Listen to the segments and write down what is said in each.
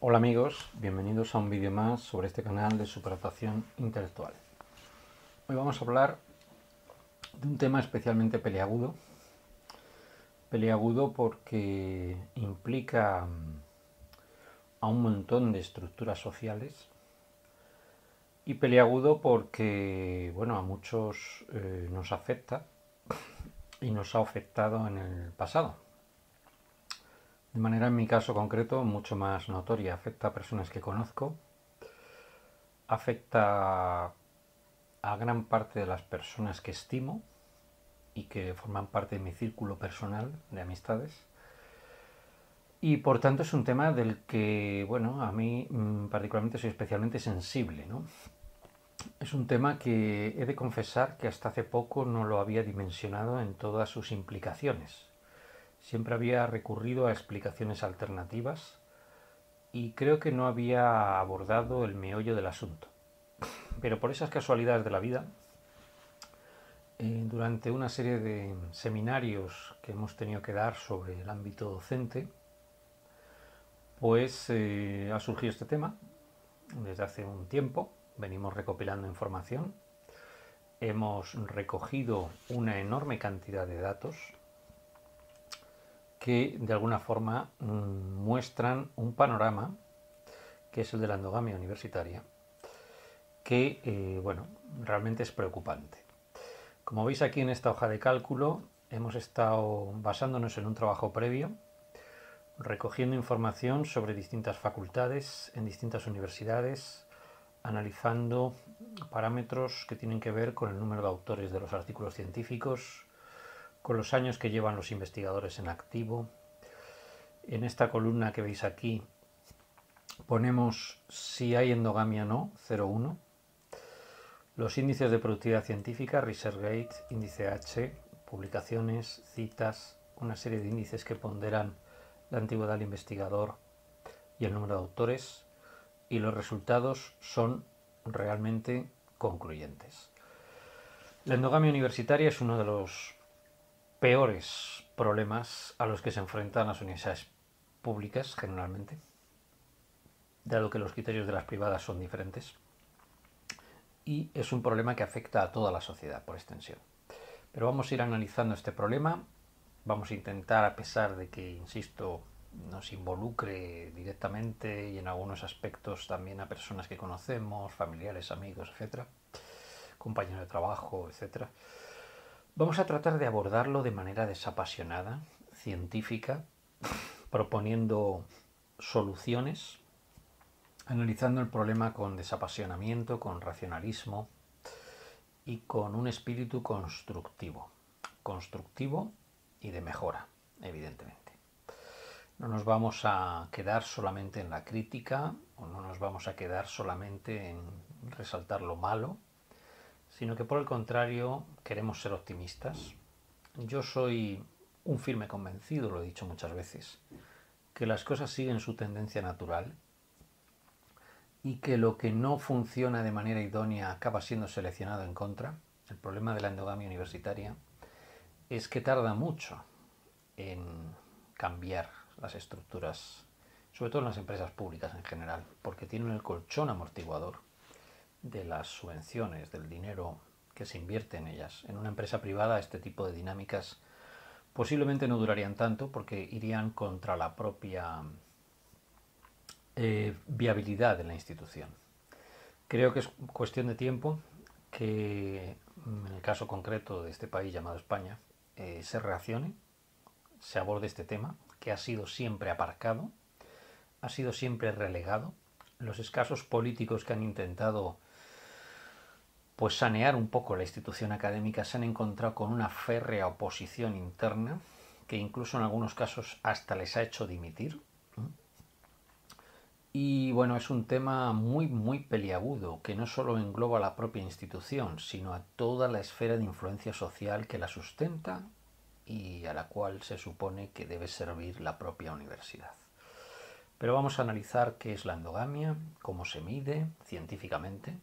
Hola amigos, bienvenidos a un vídeo más sobre este canal de superadotación intelectual. Hoy vamos a hablar de un tema especialmente peliagudo. Peliagudo porque implica a un montón de estructuras sociales y peliagudo porque, bueno, a muchos nos afecta y nos ha afectado en el pasado. De manera, en mi caso concreto, mucho más notoria. Afecta a personas que conozco, afecta a gran parte de las personas que estimo y que forman parte de mi círculo personal de amistades. Y por tanto es un tema del que, bueno, a mí particularmente soy especialmente sensible, ¿no? Es un tema que he de confesar que hasta hace poco no lo había dimensionado en todas sus implicaciones. Siempre había recurrido a explicaciones alternativas y creo que no había abordado el meollo del asunto. Pero por esas casualidades de la vida, durante una serie de seminarios que hemos tenido que dar sobre el ámbito docente, pues ha surgido este tema desde hace un tiempo. Venimos recopilando información, hemos recogido una enorme cantidad de datos que de alguna forma muestran un panorama que es el de la endogamia universitaria, que bueno, realmente es preocupante. Como veis aquí en esta hoja de cálculo, hemos estado basándonos en un trabajo previo, recogiendo información sobre distintas facultades en distintas universidades, analizando parámetros que tienen que ver con el número de autores de los artículos científicos, con los años que llevan los investigadores en activo. En esta columna que veis aquí ponemos si hay endogamia o no, 0,1. Los índices de productividad científica, ResearchGate, índice H, publicaciones, citas, una serie de índices que ponderan la antigüedad del investigador y el número de autores, y los resultados son realmente concluyentes. La endogamia universitaria es uno de los peores problemas a los que se enfrentan las universidades públicas generalmente, dado que los criterios de las privadas son diferentes, y es un problema que afecta a toda la sociedad por extensión. Pero vamos a ir analizando este problema, vamos a intentar, a pesar de que, insisto, nos involucre directamente y en algunos aspectos también a personas que conocemos, familiares, amigos, etcétera, compañeros de trabajo, etcétera. Vamos a tratar de abordarlo de manera desapasionada, científica, proponiendo soluciones, analizando el problema con desapasionamiento, con racionalismo y con un espíritu constructivo. Constructivo y de mejora, evidentemente. No nos vamos a quedar solamente en la crítica o no nos vamos a quedar solamente en resaltar lo malo, sino que por el contrario queremos ser optimistas. Yo soy un firme convencido, lo he dicho muchas veces, que las cosas siguen su tendencia natural y que lo que no funciona de manera idónea acaba siendo seleccionado en contra. El problema de la endogamia universitaria es que tarda mucho en cambiar las estructuras, sobre todo en las empresas públicas en general, porque tienen el colchón amortiguador de las subvenciones, del dinero que se invierte en ellas. En una empresa privada este tipo de dinámicas posiblemente no durarían tanto porque irían contra la propia viabilidad de la institución. Creo que es cuestión de tiempo que, en el caso concreto de este país llamado España, se reaccione, se aborde este tema, que ha sido siempre aparcado, ha sido siempre relegado. Los escasos políticos que han intentado pues sanear un poco la institución académica se han encontrado con una férrea oposición interna que incluso en algunos casos hasta les ha hecho dimitir. Y bueno, es un tema muy peliagudo que no solo engloba a la propia institución, sino a toda la esfera de influencia social que la sustenta y a la cual se supone que debe servir la propia universidad. Pero vamos a analizar qué es la endogamia, cómo se mide científicamente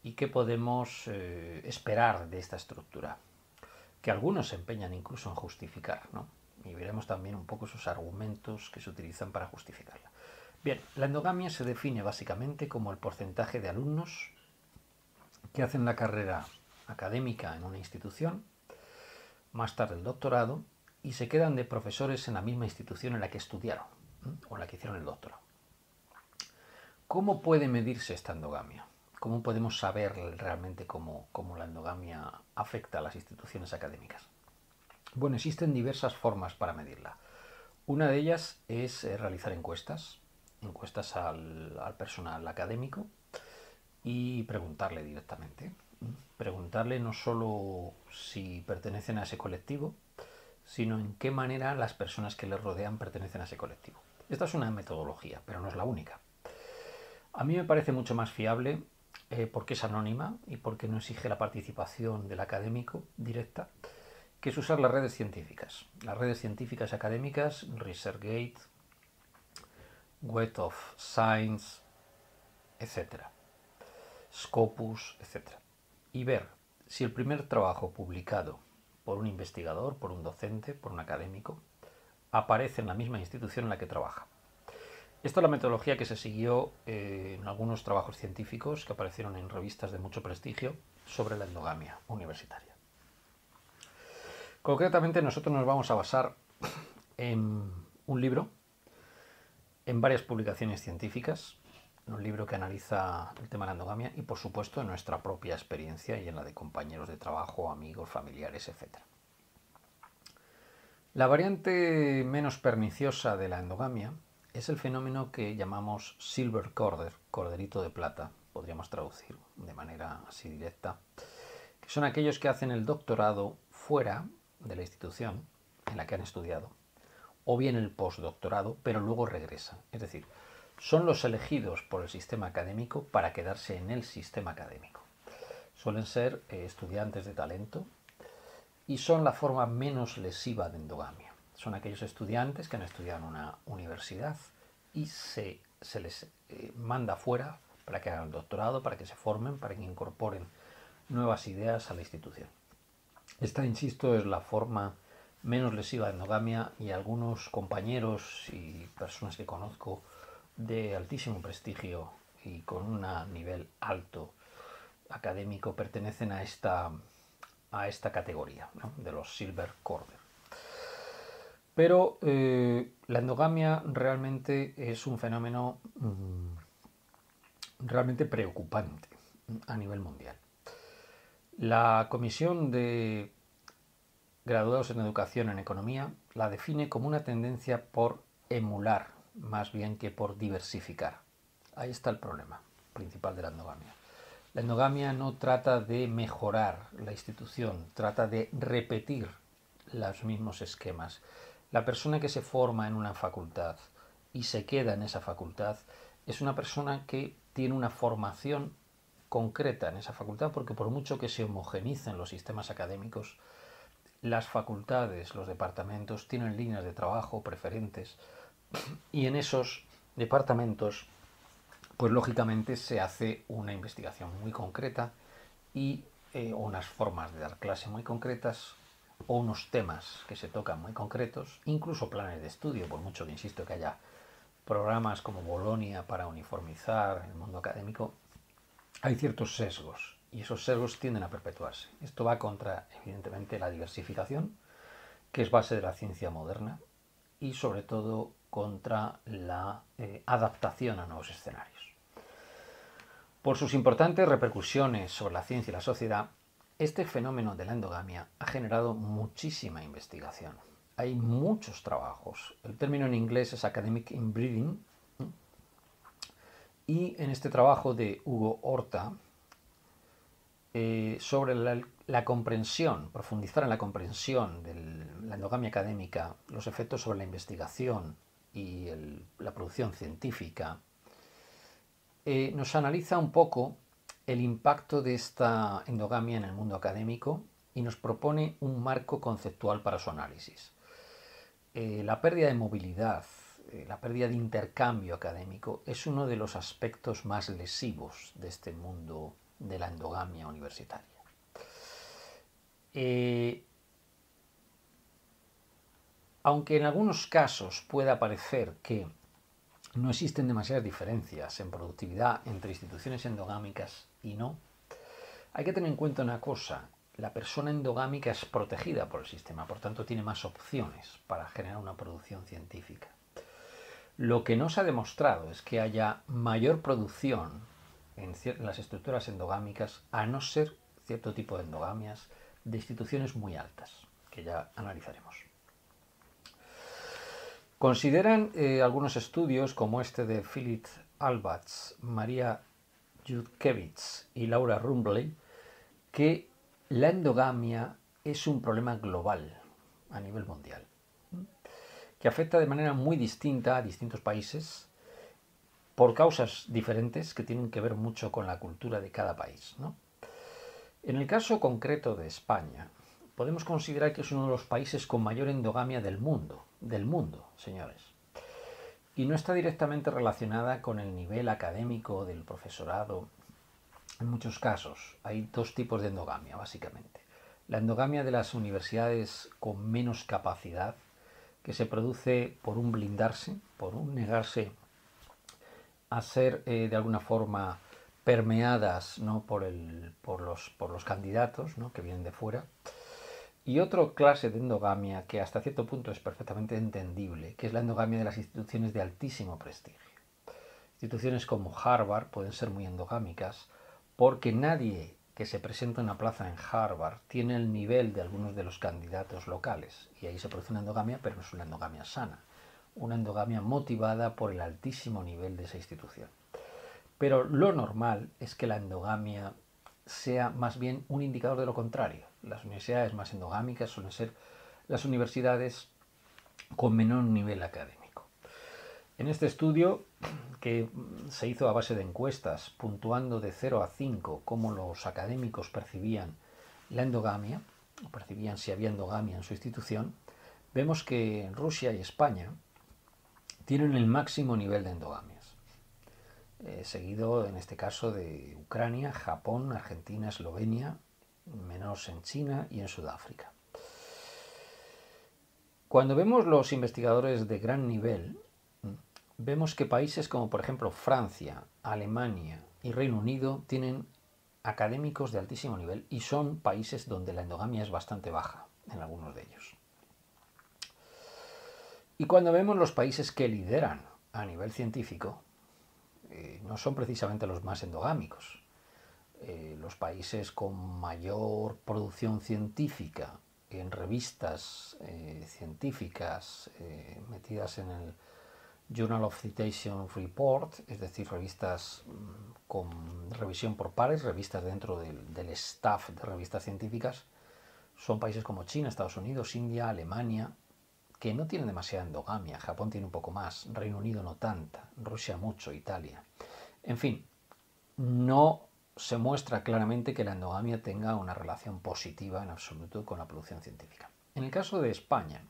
y qué podemos esperar de esta estructura, que algunos se empeñan incluso en justificar, ¿no? Y veremos también un poco esos argumentos que se utilizan para justificarla. Bien, la endogamia se define básicamente como el porcentaje de alumnos que hacen la carrera académica en una institución, más tarde el doctorado, y se quedan de profesores en la misma institución en la que estudiaron o en la que hicieron el doctorado. ¿Cómo puede medirse esta endogamia? ¿Cómo podemos saber realmente cómo la endogamia afecta a las instituciones académicas? Bueno, existen diversas formas para medirla. Una de ellas es realizar encuestas al personal académico y preguntarle directamente. Preguntarle no solo si pertenecen a ese colectivo, sino en qué manera las personas que les rodean pertenecen a ese colectivo. Esta es una metodología, pero no es la única. A mí me parece mucho más fiable porque es anónima y porque no exige la participación del académico directa, que es usar las redes científicas. Las redes científicas académicas, ResearchGate, Web of Science, etcétera, Scopus, etcétera. Y ver si el primer trabajo publicado por un investigador, por un docente, por un académico, aparece en la misma institución en la que trabaja. Esta es la metodología que se siguió en algunos trabajos científicos que aparecieron en revistas de mucho prestigio sobre la endogamia universitaria. Concretamente, nosotros nos vamos a basar en un libro, en varias publicaciones científicas, en un libro que analiza el tema de la endogamia y, por supuesto, en nuestra propia experiencia y en la de compañeros de trabajo, amigos, familiares, etc. La variante menos perniciosa de la endogamia es el fenómeno que llamamos silver corder, corderito de plata, podríamos traducir de manera así directa, que son aquellos que hacen el doctorado fuera de la institución en la que han estudiado, o bien el postdoctorado, pero luego regresan. Es decir, son los elegidos por el sistema académico para quedarse en el sistema académico. Suelen ser estudiantes de talento y son la forma menos lesiva de endogamia. Son aquellos estudiantes que han estudiado en una universidad y se les manda fuera para que hagan el doctorado, para que se formen, para que incorporen nuevas ideas a la institución. Esta, insisto, es la forma menos lesiva de endogamia y algunos compañeros y personas que conozco de altísimo prestigio y con un nivel alto académico pertenecen a esta categoría, ¿no?, de los silver corder. Pero la endogamia realmente es un fenómeno realmente preocupante a nivel mundial. La Comisión de Graduados en Educación en Economía la define como una tendencia por emular más bien que por diversificar. Ahí está el problema principal de la endogamia. La endogamia no trata de mejorar la institución, trata de repetir los mismos esquemas. La persona que se forma en una facultad y se queda en esa facultad es una persona que tiene una formación concreta en esa facultad, porque por mucho que se homogenicen los sistemas académicos, las facultades, los departamentos tienen líneas de trabajo preferentes y en esos departamentos pues lógicamente se hace una investigación muy concreta y unas formas de dar clase muy concretas o unos temas que se tocan muy concretos, incluso planes de estudio, por mucho que insisto que haya programas como Bolonia para uniformizar el mundo académico, hay ciertos sesgos y esos sesgos tienden a perpetuarse. Esto va contra, evidentemente, la diversificación, que es base de la ciencia moderna, y sobre todo contra la adaptación a nuevos escenarios. Por sus importantes repercusiones sobre la ciencia y la sociedad, este fenómeno de la endogamia ha generado muchísima investigación. Hay muchos trabajos. El término en inglés es academic inbreeding. Y en este trabajo de Hugo Horta, sobre la comprensión, profundizar en la comprensión de la endogamia académica, los efectos sobre la investigación y la producción científica, nos analiza un poco el impacto de esta endogamia en el mundo académico y nos propone un marco conceptual para su análisis. La pérdida de movilidad, la pérdida de intercambio académico es uno de los aspectos más lesivos de este mundo de la endogamia universitaria. Aunque en algunos casos pueda parecer que no existen demasiadas diferencias en productividad entre instituciones endogámicas y no. Hay que tener en cuenta una cosa: la persona endogámica es protegida por el sistema, por tanto tiene más opciones para generar una producción científica. Lo que no se ha demostrado es que haya mayor producción en las estructuras endogámicas, a no ser cierto tipo de endogamias de instituciones muy altas, que ya analizaremos. Consideran algunos estudios, como este de Philip Albatz, María Judkevich y Laura Rumbley, que la endogamia es un problema global a nivel mundial, que afecta de manera muy distinta a distintos países por causas diferentes que tienen que ver mucho con la cultura de cada país, ¿no? En el caso concreto de España, podemos considerar que es uno de los países con mayor endogamia del mundo, señores. Y no está directamente relacionada con el nivel académico del profesorado. En muchos casos hay dos tipos de endogamia, básicamente. La endogamia de las universidades con menos capacidad, que se produce por un blindarse, por un negarse a ser de alguna forma permeadas, ¿no?, por los candidatos, ¿no?, que vienen de fuera. Y otra clase de endogamia que hasta cierto punto es perfectamente entendible, que es la endogamia de las instituciones de altísimo prestigio. Instituciones como Harvard pueden ser muy endogámicas porque nadie que se presenta en una plaza en Harvard tiene el nivel de algunos de los candidatos locales, y ahí se produce una endogamia, pero no es una endogamia sana, una endogamia motivada por el altísimo nivel de esa institución. Pero lo normal es que la endogamia sea más bien un indicador de lo contrario. Las universidades más endogámicas suelen ser las universidades con menor nivel académico. En este estudio, que se hizo a base de encuestas, puntuando de 0 a 5 cómo los académicos percibían la endogamia, o percibían si había endogamia en su institución, vemos que Rusia y España tienen el máximo nivel de endogamias, seguido en este caso de Ucrania, Japón, Argentina, Eslovenia, menos en China y en Sudáfrica. Cuando vemos los investigadores de gran nivel, vemos que países como por ejemplo Francia, Alemania y Reino Unido tienen académicos de altísimo nivel, y son países donde la endogamia es bastante baja en algunos de ellos. Y cuando vemos los países que lideran a nivel científico, no son precisamente los más endogámicos. Los países con mayor producción científica en revistas científicas metidas en el Journal of Citation Report, es decir, revistas con revisión por pares, revistas dentro del staff de revistas científicas, son países como China, Estados Unidos, India, Alemania, que no tienen demasiada endogamia. Japón tiene un poco más, Reino Unido no tanta, Rusia mucho, Italia. En fin, no se muestra claramente que la endogamia tenga una relación positiva en absoluto con la producción científica. En el caso de España,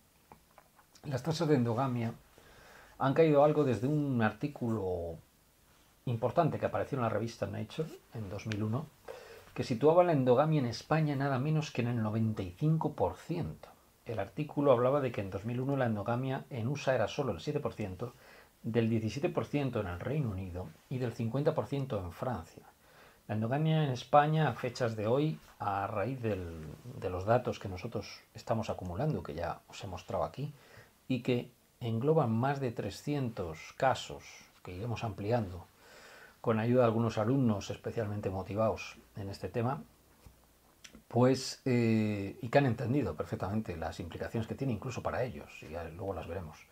las tasas de endogamia han caído algo desde un artículo importante que apareció en la revista Nature en 2001, que situaba la endogamia en España nada menos que en el 95%. El artículo hablaba de que en 2001 la endogamia en USA era solo el 7%, del 17% en el Reino Unido y del 50% en Francia. La endogamia en España, a fechas de hoy, a raíz de los datos que nosotros estamos acumulando, que ya os he mostrado aquí, y que engloban más de 300 casos que iremos ampliando con ayuda de algunos alumnos especialmente motivados en este tema, pues, y que han entendido perfectamente las implicaciones que tiene incluso para ellos, y luego las veremos.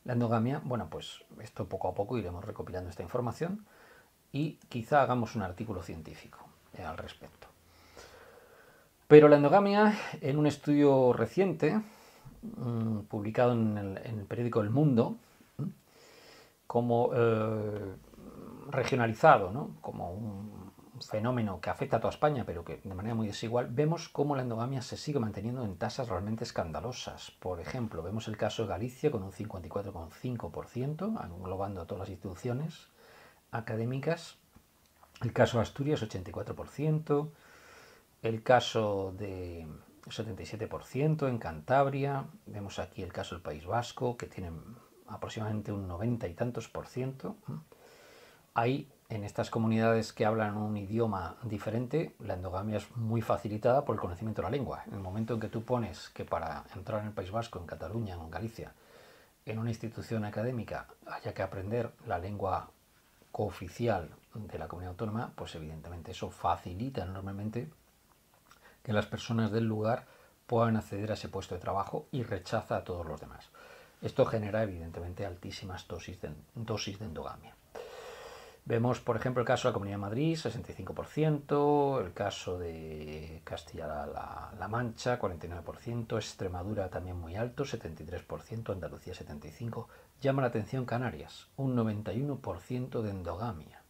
La endogamia, bueno, pues esto poco a poco iremos recopilando esta información y quizá hagamos un artículo científico al respecto. Pero la endogamia, en un estudio reciente, publicado en el periódico El Mundo, como regionalizado, ¿no?, como un fenómeno que afecta a toda España, pero que de manera muy desigual, vemos cómo la endogamia se sigue manteniendo en tasas realmente escandalosas. Por ejemplo, vemos el caso de Galicia con un 54,5%, englobando a todas las instituciones académicas. El caso de Asturias, 84%. El caso de 77% en Cantabria. Vemos aquí el caso del País Vasco, que tiene aproximadamente un 90 y tantos por ciento, hay en estas comunidades que hablan un idioma diferente, la endogamia es muy facilitada por el conocimiento de la lengua. En el momento en que tú pones que para entrar en el País Vasco, en Cataluña, en Galicia, en una institución académica haya que aprender la lengua cooficial de la comunidad autónoma, pues evidentemente eso facilita enormemente que las personas del lugar puedan acceder a ese puesto de trabajo y rechaza a todos los demás. Esto genera evidentemente altísimas dosis de endogamia. Vemos, por ejemplo, el caso de la Comunidad de Madrid, 65%, el caso de Castilla-La Mancha, 49%, Extremadura también muy alto, 73%, Andalucía 75%. Llama la atención Canarias, un 91% de endogamia.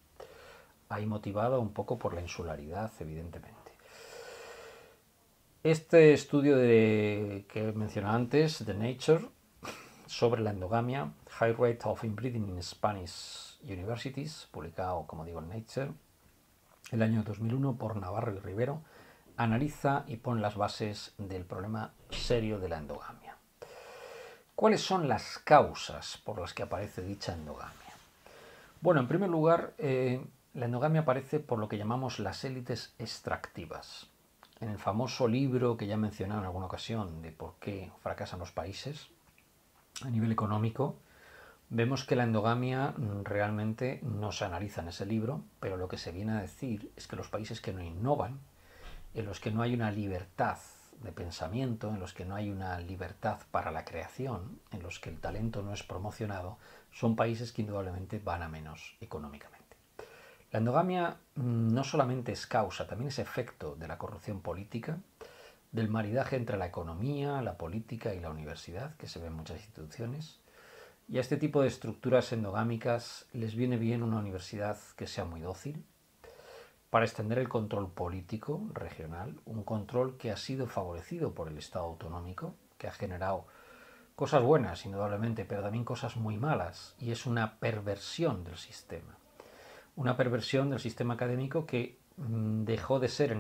Ahí motivado un poco por la insularidad, evidentemente. Este estudio que mencioné antes, de Nature, sobre la endogamia, High Rate of Inbreeding in Spanish Universities, publicado, como digo, en Nature, el año 2001 por Navarro y Rivero, analiza y pone las bases del problema serio de la endogamia. ¿Cuáles son las causas por las que aparece dicha endogamia? Bueno, en primer lugar, la endogamia aparece por lo que llamamos las élites extractivas. En el famoso libro que ya he mencionado en alguna ocasión de por qué fracasan los países a nivel económico, vemos que la endogamia realmente no se analiza en ese libro, pero lo que se viene a decir es que los países que no innovan, en los que no hay una libertad de pensamiento, en los que no hay una libertad para la creación, en los que el talento no es promocionado, son países que indudablemente van a menos económicamente. La endogamia no solamente es causa, también es efecto de la corrupción política, del maridaje entre la economía, la política y la universidad, que se ve en muchas instituciones. Y a este tipo de estructuras endogámicas les viene bien una universidad que sea muy dócil para extender el control político regional, un control que ha sido favorecido por el Estado autonómico, que ha generado cosas buenas, indudablemente, pero también cosas muy malas, y es una perversión del sistema. Una perversión del sistema académico que dejó de ser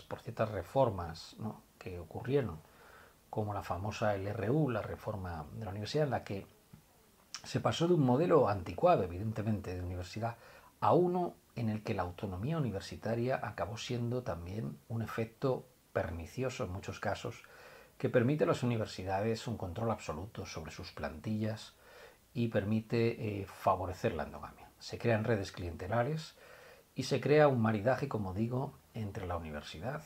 por ciertas reformas, ¿no?, que ocurrieron, como la famosa LRU, la reforma de la universidad, en la que se pasó de un modelo anticuado, evidentemente, de universidad, a uno en el que la autonomía universitaria acabó siendo también un efecto pernicioso en muchos casos, que permite a las universidades un control absoluto sobre sus plantillas y permite favorecer la endogamia. Se crean redes clientelares y se crea un maridaje, como digo, entre la universidad,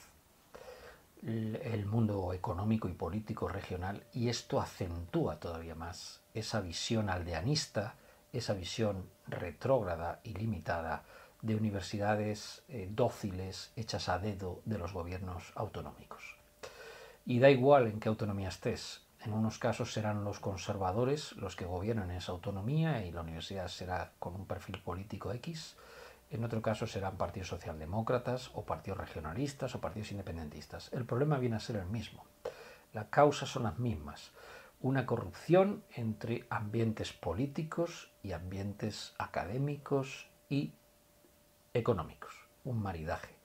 el mundo económico y político regional, y esto acentúa todavía más esa visión aldeanista, esa visión retrógrada y limitada de universidades dóciles hechas a dedo de los gobiernos autonómicos. Y da igual en qué autonomía estés, en unos casos serán los conservadores los que gobiernan esa autonomía y la universidad será con un perfil político X. En otro caso serán partidos socialdemócratas o partidos regionalistas o partidos independentistas. El problema viene a ser el mismo. Las causas son las mismas. Una corrupción entre ambientes políticos y ambientes académicos y económicos. Un maridaje.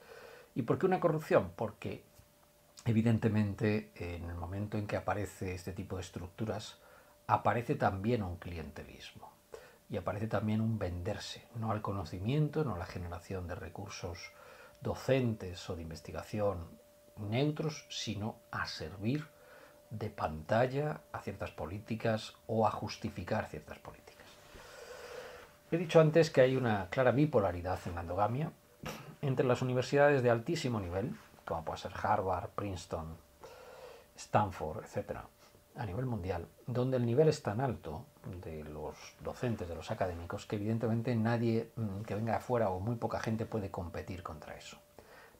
¿Y por qué una corrupción? Porque evidentemente en el momento en que aparece este tipo de estructuras aparece también un clientelismo. Y aparece también un venderse, no al conocimiento, no a la generación de recursos docentes o de investigación neutros, sino a servir de pantalla a ciertas políticas o a justificar ciertas políticas. He dicho antes que hay una clara bipolaridad en la endogamia entre las universidades de altísimo nivel, como puede ser Harvard, Princeton, Stanford, etc., a nivel mundial, donde el nivel es tan alto de los docentes, de los académicos, que evidentemente nadie que venga de afuera o muy poca gente puede competir contra eso.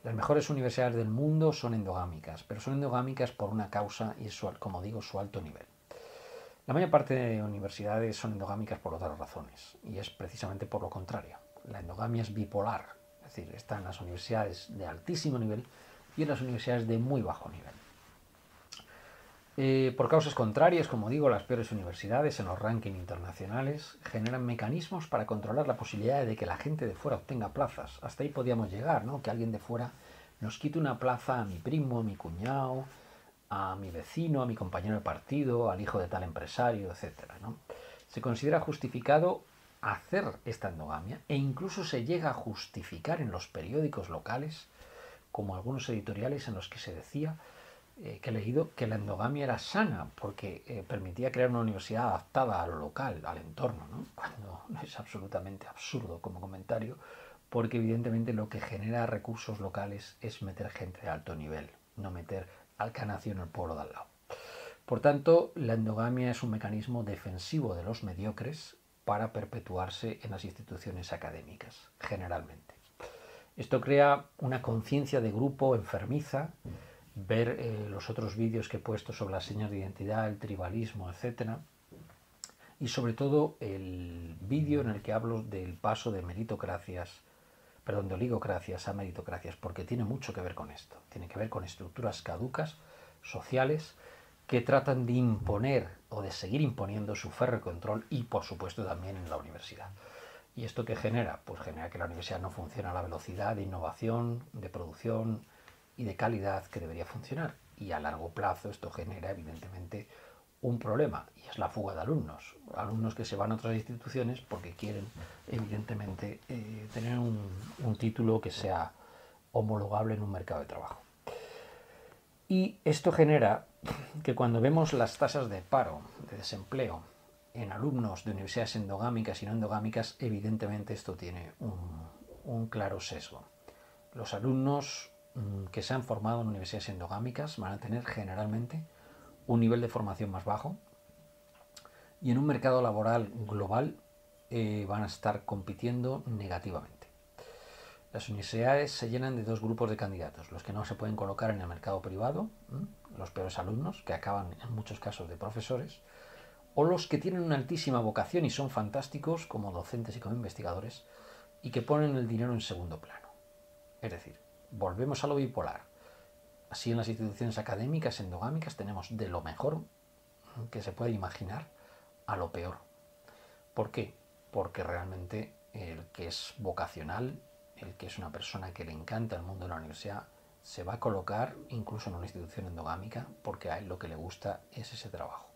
Las mejores universidades del mundo son endogámicas, pero son endogámicas por una causa y, como digo, su alto nivel. La mayor parte de universidades son endogámicas por otras razones, y es precisamente por lo contrario. La endogamia es bipolar, es decir, está en las universidades de altísimo nivel y en las universidades de muy bajo nivel. Por causas contrarias, como digo, las peores universidades en los rankings internacionales generan mecanismos para controlar la posibilidad de que la gente de fuera obtenga plazas. Hasta ahí podíamos llegar, ¿no? Que alguien de fuera nos quite una plaza a mi primo, a mi cuñado, a mi vecino, a mi compañero de partido, al hijo de tal empresario, etc., ¿no? Se considera justificado hacer esta endogamia e incluso se llega a justificar en los periódicos locales, como algunos editoriales en los que se decía, que he leído, que la endogamia era sana porque permitía crear una universidad adaptada a lo local, al entorno, ¿no? Cuando es absolutamente absurdo como comentario, porque evidentemente lo que genera recursos locales es meter gente de alto nivel, no meter al que nació en el pueblo de al lado. Por tanto, la endogamia es un mecanismo defensivo de los mediocres para perpetuarse en las instituciones académicas, generalmente. Esto crea una conciencia de grupo enfermiza. Ver los otros vídeos que he puesto sobre las señas de identidad, el tribalismo, etc. Y sobre todo el vídeo en el que hablo del paso de de oligocracias a meritocracias, porque tiene mucho que ver con esto. Tiene que ver con estructuras caducas, sociales, que tratan de imponer o de seguir imponiendo su férreo control y, por supuesto, también en la universidad. ¿Y esto qué genera? Pues genera que la universidad no funciona a la velocidad de innovación, de producción y de calidad que debería funcionar. Y a largo plazo esto genera, evidentemente, un problema, y es la fuga de alumnos. Alumnos que se van a otras instituciones porque quieren, evidentemente, tener un título que sea homologable en un mercado de trabajo. Y esto genera que cuando vemos las tasas de paro, de desempleo, en alumnos de universidades endogámicas y no endogámicas, evidentemente esto tiene un claro sesgo. Los alumnos que se han formado en universidades endogámicas van a tener generalmente un nivel de formación más bajo y en un mercado laboral global van a estar compitiendo negativamente. Las universidades se llenan de dos grupos de candidatos, los que no se pueden colocar en el mercado privado, los peores alumnos, que acaban en muchos casos de profesores, o los que tienen una altísima vocación y son fantásticos como docentes y como investigadores y que ponen el dinero en segundo plano. Es decir, volvemos a lo bipolar. Así en las instituciones académicas endogámicas tenemos de lo mejor que se puede imaginar a lo peor. ¿Por qué? Porque realmente el que es vocacional, el que es una persona que le encanta el mundo de la universidad, se va a colocar incluso en una institución endogámica porque a él lo que le gusta es ese trabajo.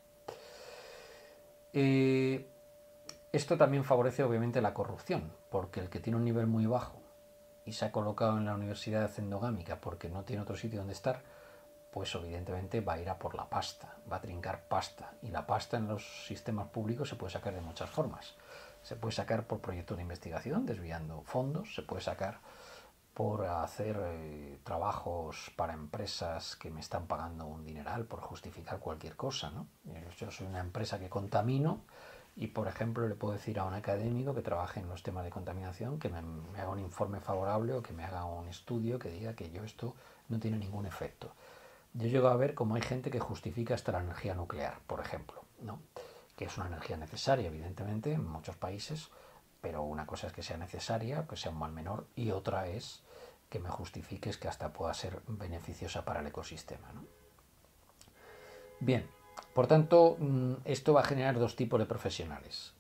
Esto también favorece obviamente la corrupción, porque el que tiene un nivel muy bajo y se ha colocado en la universidad endogámica porque no tiene otro sitio donde estar, pues evidentemente va a ir a por la pasta, va a trincar pasta. Y la pasta en los sistemas públicos se puede sacar de muchas formas. Se puede sacar por proyectos de investigación, desviando fondos, se puede sacar por hacer trabajos para empresas que me están pagando un dineral por justificar cualquier cosa, ¿no? Yo soy una empresa que contamino y, por ejemplo, le puedo decir a un académico que trabaje en los temas de contaminación que me haga un informe favorable o que me haga un estudio que diga que esto no tiene ningún efecto. Yo llego a ver cómo hay gente que justifica hasta la energía nuclear, por ejemplo, ¿no? Que es una energía necesaria, evidentemente, en muchos países, pero una cosa es que sea necesaria, que sea un mal menor, y otra es que me justifiques que hasta pueda ser beneficiosa para el ecosistema, ¿no? Bien, por tanto, esto va a generar dos tipos de profesionales.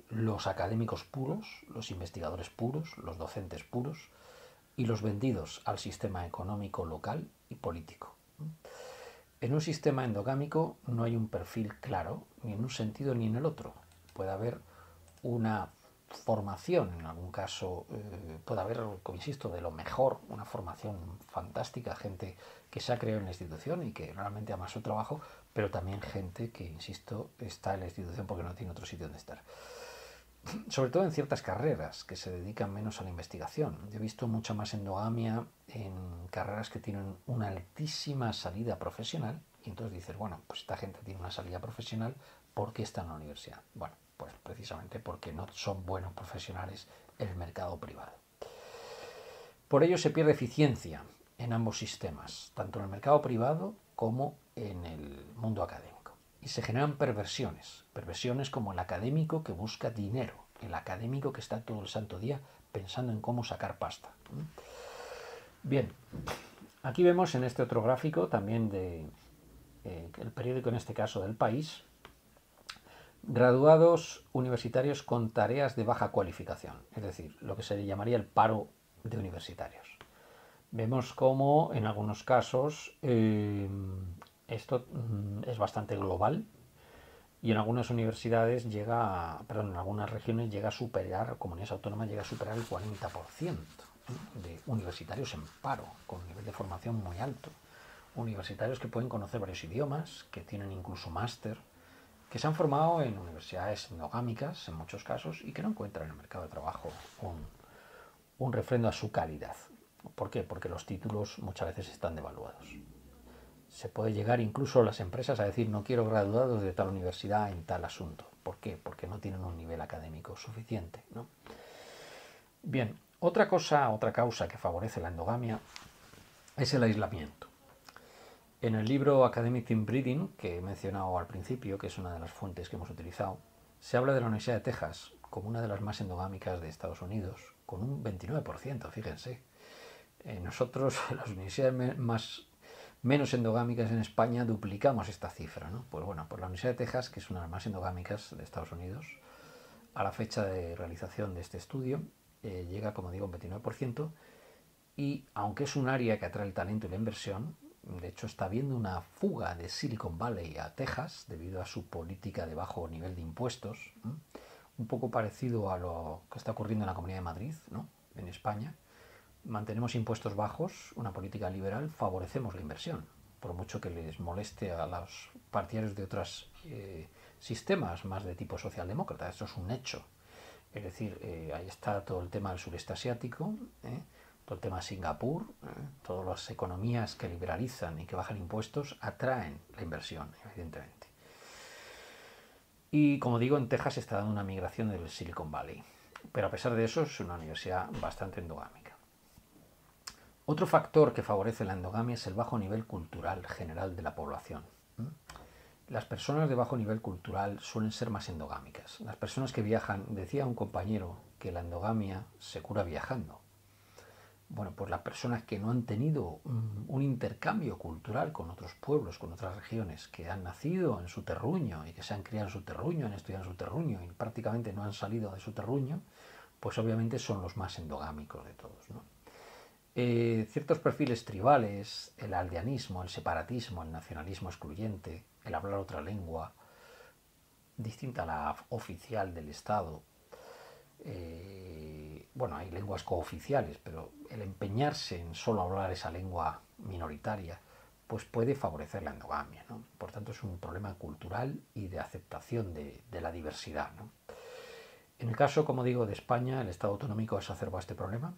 Los académicos puros, los investigadores puros, los docentes puros, y los vendidos al sistema económico local y político. En un sistema endogámico no hay un perfil claro, ni en un sentido ni en el otro. Puede haber una formación, en algún caso puede haber, como insisto, de lo mejor, una formación fantástica, gente que se ha creado en la institución y que realmente ama su trabajo, pero también gente que, insisto, está en la institución porque no tiene otro sitio donde estar. Sobre todo en ciertas carreras que se dedican menos a la investigación. Yo he visto mucha más endogamia en carreras que tienen una altísima salida profesional y entonces dices, bueno, pues esta gente tiene una salida profesional, ¿por qué está en la universidad? Bueno, pues precisamente porque no son buenos profesionales en el mercado privado. Por ello se pierde eficiencia en ambos sistemas, tanto en el mercado privado como en el mundo académico. Y se generan perversiones como el académico que busca dinero, el académico que está todo el santo día pensando en cómo sacar pasta. Bien, aquí vemos en este otro gráfico también el periódico, en este caso del País, graduados universitarios con tareas de baja cualificación, es decir, lo que se le llamaría el paro de universitarios. Vemos cómo en algunos casos esto es bastante global. y en algunas universidades llega, perdón, en algunas regiones llega a superar, comunidades autónomas llega a superar el 40% de universitarios en paro, con un nivel de formación muy alto. Universitarios que pueden conocer varios idiomas, que tienen incluso máster, que se han formado en universidades endogámicas en muchos casos y que no encuentran en el mercado de trabajo un refrendo a su calidad. ¿Por qué? Porque los títulos muchas veces están devaluados. Se puede llegar incluso a las empresas a decir no quiero graduados de tal universidad en tal asunto. ¿Por qué? Porque no tienen un nivel académico suficiente, ¿no? Bien, otra causa que favorece la endogamia es el aislamiento. En el libro Academic Inbreeding, que he mencionado al principio, que es una de las fuentes que hemos utilizado, se habla de la Universidad de Texas como una de las más endogámicas de Estados Unidos, con un 29%, fíjense. Nosotros, las universidades menos endogámicas en España, duplicamos esta cifra, ¿no? Pues bueno, pues la Universidad de Texas, que es una de las más endogámicas de Estados Unidos, a la fecha de realización de este estudio, llega, como digo, un 29%, y aunque es un área que atrae el talento y la inversión, de hecho está habiendo una fuga de Silicon Valley a Texas debido a su política de bajo nivel de impuestos, ¿eh? Un poco parecido a lo que está ocurriendo en la Comunidad de Madrid, ¿no? En España. Mantenemos impuestos bajos, una política liberal, favorecemos la inversión, por mucho que les moleste a los partidarios de otros sistemas más de tipo socialdemócrata. Esto es un hecho. Es decir, ahí está todo el tema del sureste asiático, todo el tema de Singapur, todas las economías que liberalizan y que bajan impuestos atraen la inversión, evidentemente. Y como digo, en Texas está dando una migración del Silicon Valley, pero a pesar de eso es una universidad bastante endogámica. Otro factor que favorece la endogamia es el bajo nivel cultural general de la población. Las personas de bajo nivel cultural suelen ser más endogámicas. Las personas que viajan, decía un compañero que la endogamia se cura viajando. Bueno, pues las personas que no han tenido un intercambio cultural con otros pueblos, con otras regiones, que han nacido en su terruño y que se han criado en su terruño, han estudiado en su terruño y prácticamente no han salido de su terruño, pues obviamente son los más endogámicos de todos, ¿no? Ciertos perfiles tribales, el aldeanismo, el separatismo, el nacionalismo excluyente, el hablar otra lengua distinta a la oficial del Estado. Bueno, hay lenguas cooficiales, pero el empeñarse en solo hablar esa lengua minoritaria, pues puede favorecer la endogamia, ¿no? Por tanto, es un problema cultural y de aceptación de la diversidad, ¿no? En el caso, como digo, de España, el Estado autonómico ha exacerbado este problema,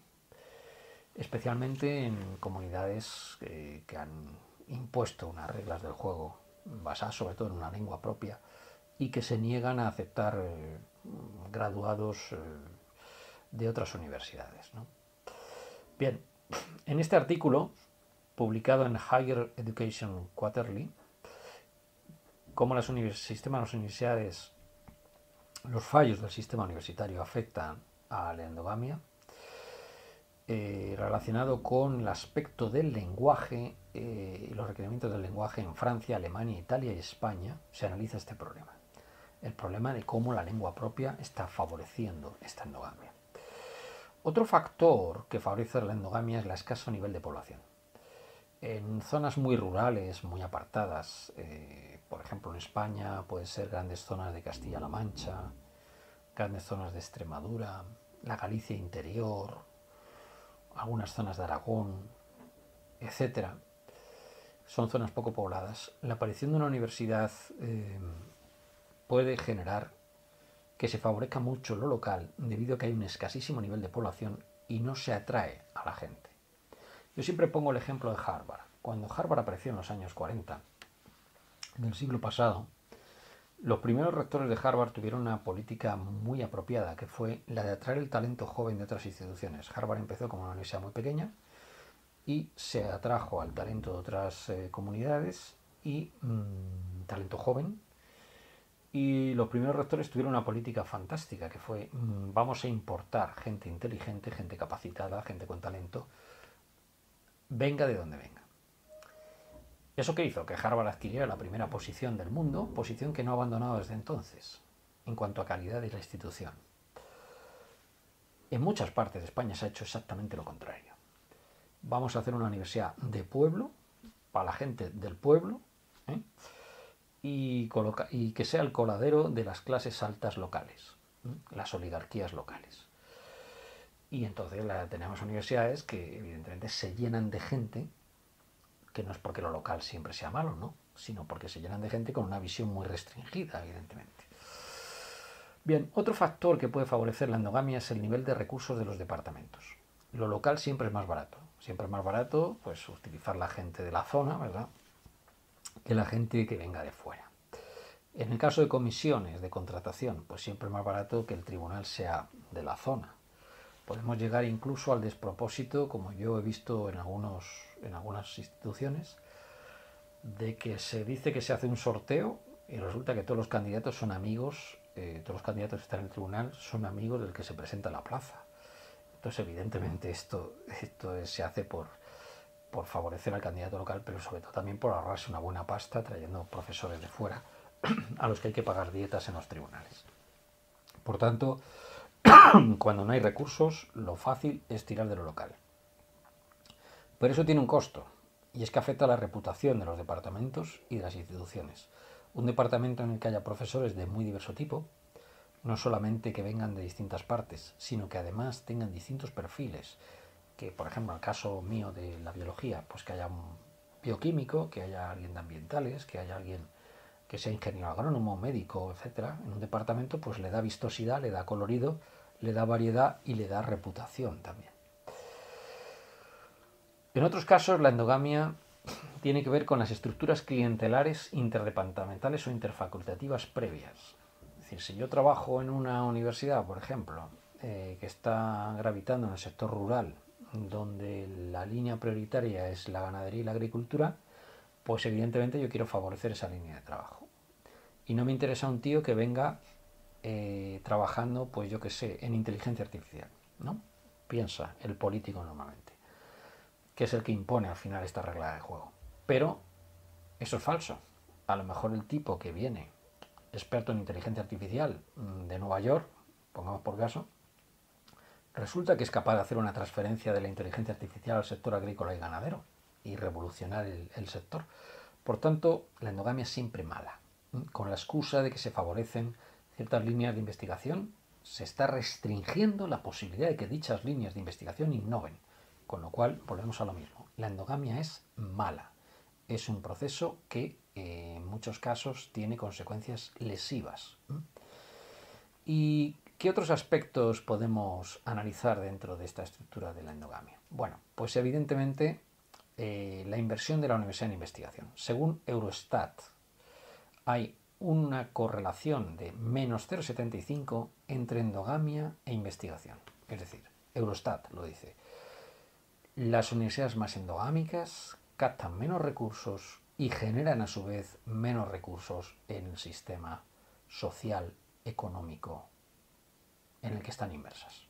especialmente en comunidades que han impuesto unas reglas del juego basadas sobre todo en una lengua propia y que se niegan a aceptar graduados de otras universidades, ¿no? Bien, en este artículo, publicado en Higher Education Quarterly, cómo los fallos del sistema universitario afectan a la endogamia, relacionado con el aspecto del lenguaje y los requerimientos del lenguaje en Francia, Alemania, Italia y España, se analiza este problema. El problema de cómo la lengua propia está favoreciendo esta endogamia. Otro factor que favorece la endogamia es el escaso nivel de población. En zonas muy rurales, muy apartadas, por ejemplo en España pueden ser grandes zonas de Castilla-La Mancha, grandes zonas de Extremadura, la Galicia interior, algunas zonas de Aragón, etcétera. Son zonas poco pobladas. La aparición de una universidad puede generar que se favorezca mucho lo local debido a que hay un escasísimo nivel de población y no se atrae a la gente. Yo siempre pongo el ejemplo de Harvard. Cuando Harvard apareció en los años 40 del siglo pasado, los primeros rectores de Harvard tuvieron una política muy apropiada, que fue la de atraer el talento joven de otras instituciones. Harvard empezó como una universidad muy pequeña y se atrajo al talento de otras comunidades y talento joven. Y los primeros rectores tuvieron una política fantástica, que fue vamos a importar gente inteligente, gente capacitada, gente con talento, venga de donde venga. ¿Eso qué hizo? Que Harvard adquiriera la primera posición del mundo, posición que no ha abandonado desde entonces, en cuanto a calidad de la institución. En muchas partes de España se ha hecho exactamente lo contrario. Vamos a hacer una universidad de pueblo, para la gente del pueblo, y que sea el coladero de las clases altas locales, las oligarquías locales. Y entonces tenemos universidades que evidentemente se llenan de gente, que no es porque lo local siempre sea malo, ¿no?, sino porque se llenan de gente con una visión muy restringida, evidentemente. Bien, otro factor que puede favorecer la endogamia es el nivel de recursos de los departamentos. Lo local siempre es más barato. Siempre es más barato, pues, utilizar la gente de la zona, ¿verdad?, que la gente que venga de fuera. En el caso de comisiones de contratación, pues siempre es más barato que el tribunal sea de la zona. Podemos llegar incluso al despropósito, como yo he visto en algunas instituciones, de que se dice que se hace un sorteo y resulta que todos los candidatos son amigos, todos los candidatos que están en el tribunal son amigos del que se presenta a la plaza. Entonces, evidentemente, esto se hace por favorecer al candidato local, pero sobre todo también por ahorrarse una buena pasta trayendo profesores de fuera a los que hay que pagar dietas en los tribunales. Por tanto, cuando no hay recursos, lo fácil es tirar de lo local. Pero eso tiene un costo, y es que afecta a la reputación de los departamentos y de las instituciones. Un departamento en el que haya profesores de muy diverso tipo, no solamente que vengan de distintas partes, sino que además tengan distintos perfiles, que por ejemplo en el caso mío de la biología, pues que haya un bioquímico, que haya alguien de ambientales, que haya alguien que sea ingeniero agrónomo, médico, etcétera, en un departamento, pues le da vistosidad, le da colorido, le da variedad y le da reputación también. En otros casos, la endogamia tiene que ver con las estructuras clientelares interdepartamentales o interfacultativas previas. Es decir, si yo trabajo en una universidad, por ejemplo, que está gravitando en el sector rural, donde la línea prioritaria es la ganadería y la agricultura, pues evidentemente yo quiero favorecer esa línea de trabajo. Y no me interesa un tío que venga trabajando, pues yo qué sé, en inteligencia artificial, ¿no? Piensa el político normalmente, que es el que impone al final esta regla de juego. Pero eso es falso. A lo mejor el tipo que viene, experto en inteligencia artificial de Nueva York, pongamos por caso, resulta que es capaz de hacer una transferencia de la inteligencia artificial al sector agrícola y ganadero y revolucionar el sector. Por tanto, la endogamia es siempre mala. Con la excusa de que se favorecen ciertas líneas de investigación, se está restringiendo la posibilidad de que dichas líneas de investigación innoven. Con lo cual, volvemos a lo mismo. La endogamia es mala. Es un proceso que en muchos casos tiene consecuencias lesivas. ¿Y qué otros aspectos podemos analizar dentro de esta estructura de la endogamia? Bueno, pues evidentemente la inversión de la universidad en investigación. Según Eurostat, hay una correlación de menos 0,75 entre endogamia e investigación. Es decir, Eurostat lo dice. Las universidades más endogámicas captan menos recursos y generan a su vez menos recursos en el sistema social, económico en el que están inmersas.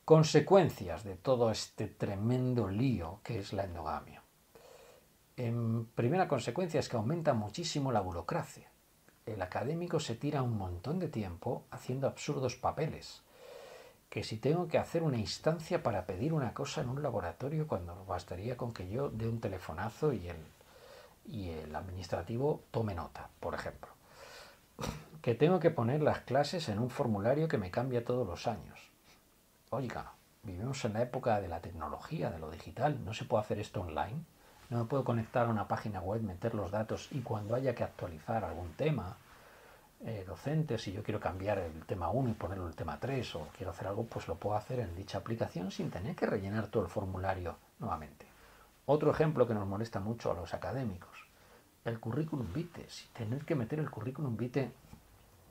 Consecuencias de todo este tremendo lío que es la endogamia. En primera consecuencia es que aumenta muchísimo la burocracia. El académico se tira un montón de tiempo haciendo absurdos papeles. Que si tengo que hacer una instancia para pedir una cosa en un laboratorio, cuando bastaría con que yo dé un telefonazo y el administrativo tome nota, por ejemplo. Que tengo que poner las clases en un formulario que me cambia todos los años. Oiga, vivimos en la época de la tecnología, de lo digital, ¿no se puede hacer esto online? ¿No me puedo conectar a una página web, meter los datos y cuando haya que actualizar algún tema docente, si yo quiero cambiar el tema 1 y ponerlo el tema 3 o quiero hacer algo, pues lo puedo hacer en dicha aplicación sin tener que rellenar todo el formulario nuevamente? Otro ejemplo que nos molesta mucho a los académicos, el currículum vitae, si tener que meter el currículum vitae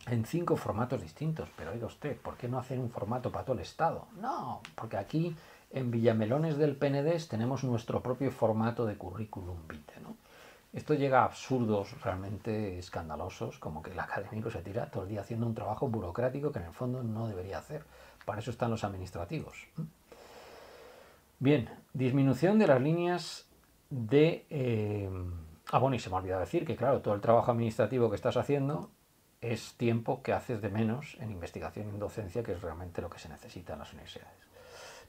en 5 formatos distintos. Pero oiga usted, ¿por qué no hacer un formato para todo el Estado? No, porque aquí en Villamelones del Penedés tenemos nuestro propio formato de currículum vitae, ¿no? Esto llega a absurdos realmente escandalosos, como que el académico se tira todo el día haciendo un trabajo burocrático que en el fondo no debería hacer. Para eso están los administrativos. Bien, disminución de las líneas de... bueno, y se me ha olvidado decir que, claro, todo el trabajo administrativo que estás haciendo es tiempo que haces de menos en investigación y en docencia, que es realmente lo que se necesita en las universidades.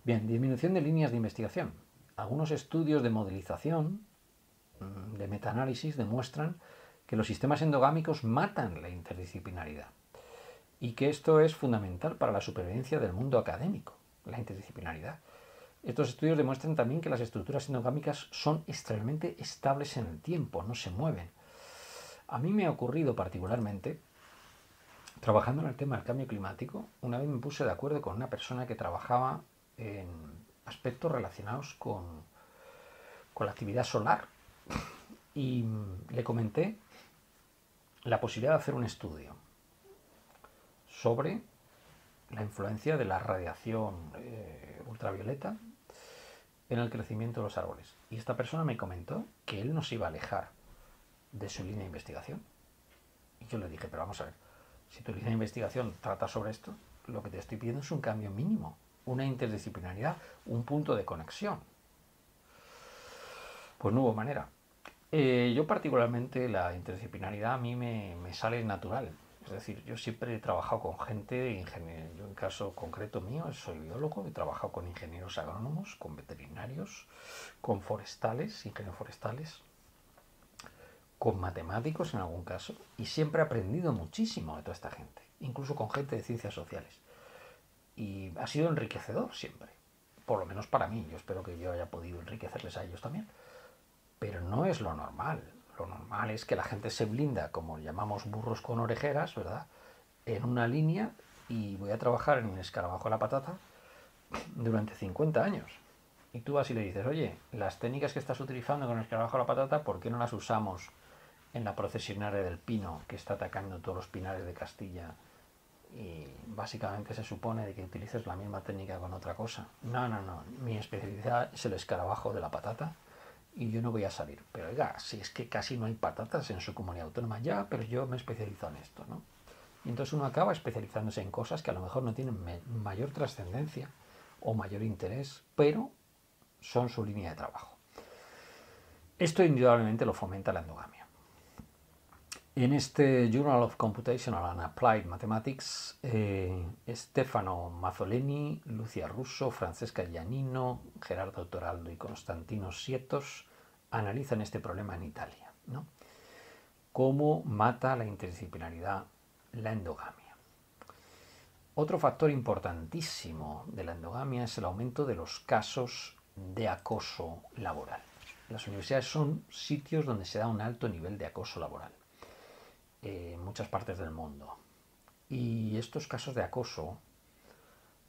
Bien, disminución de líneas de investigación. Algunos estudios de modelización, de metaanálisis, demuestran que los sistemas endogámicos matan la interdisciplinaridad y que esto es fundamental para la supervivencia del mundo académico, la interdisciplinaridad. Estos estudios demuestran también que las estructuras endogámicas son extremadamente estables en el tiempo, no se mueven. A mí me ha ocurrido particularmente, trabajando en el tema del cambio climático, una vez me puse de acuerdo con una persona que trabajaba en aspectos relacionados con la actividad solar y le comenté la posibilidad de hacer un estudio sobre la influencia de la radiación ultravioleta en el crecimiento de los árboles. Y esta persona me comentó que él no se iba a alejar de su línea de investigación. Y yo le dije, pero vamos a ver, si tu línea de investigación trata sobre esto, lo que te estoy pidiendo es un cambio mínimo, una interdisciplinaridad, un punto de conexión. Pues no hubo manera. Yo particularmente la interdisciplinaridad a mí me sale natural. Es decir, yo siempre he trabajado con gente de ingeniería. Yo en caso concreto mío soy biólogo, he trabajado con ingenieros agrónomos, con veterinarios, con forestales, ingenieros forestales, con matemáticos en algún caso, y siempre he aprendido muchísimo de toda esta gente, incluso con gente de ciencias sociales. Y ha sido enriquecedor siempre, por lo menos para mí. Yo espero que yo haya podido enriquecerles a ellos también. Pero no es lo normal. Lo normal es que la gente se blinda, como llamamos burros con orejeras, ¿verdad?, en una línea, y voy a trabajar en un escarabajo de la patata durante 50 años. Y tú vas y le dices, oye, las técnicas que estás utilizando con el escarabajo de la patata, ¿por qué no las usamos en la procesionaria del pino que está atacando todos los pinares de Castilla? Y básicamente se supone de que utilices la misma técnica con otra cosa. No, mi especialidad es el escarabajo de la patata y yo no voy a salir. Pero oiga, si es que casi no hay patatas en su comunidad autónoma, ya, pero yo me especializo en esto, ¿no? Y entonces uno acaba especializándose en cosas que a lo mejor no tienen mayor trascendencia o mayor interés, pero son su línea de trabajo. Esto indudablemente lo fomenta la endogamia. En este Journal of Computational and Applied Mathematics, Stefano Mazzoleni, Lucia Russo, Francesca Giannino, Gerardo Toraldo y Constantino Sietos analizan este problema en Italia, ¿no? Cómo mata la interdisciplinaridad la endogamia. Otro factor importantísimo de la endogamia es el aumento de los casos de acoso laboral. Las universidades son sitios donde se da un alto nivel de acoso laboral en muchas partes del mundo. Y estos casos de acoso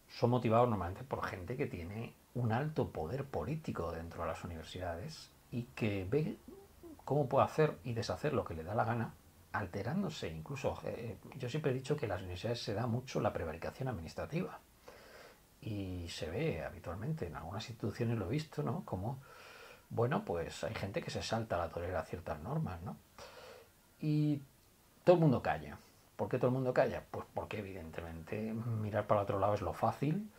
son motivados normalmente por gente que tiene un alto poder político dentro de las universidades y que ve cómo puede hacer y deshacer lo que le da la gana, alterándose. Incluso, yo siempre he dicho que en las universidades se da mucho la prevaricación administrativa. Y se ve habitualmente, en algunas instituciones lo he visto, ¿no? Como, bueno, pues hay gente que se salta a la torera a ciertas normas, ¿no? Y todo el mundo calla. ¿Por qué todo el mundo calla? Pues porque evidentemente mirar para otro lado es lo fácil,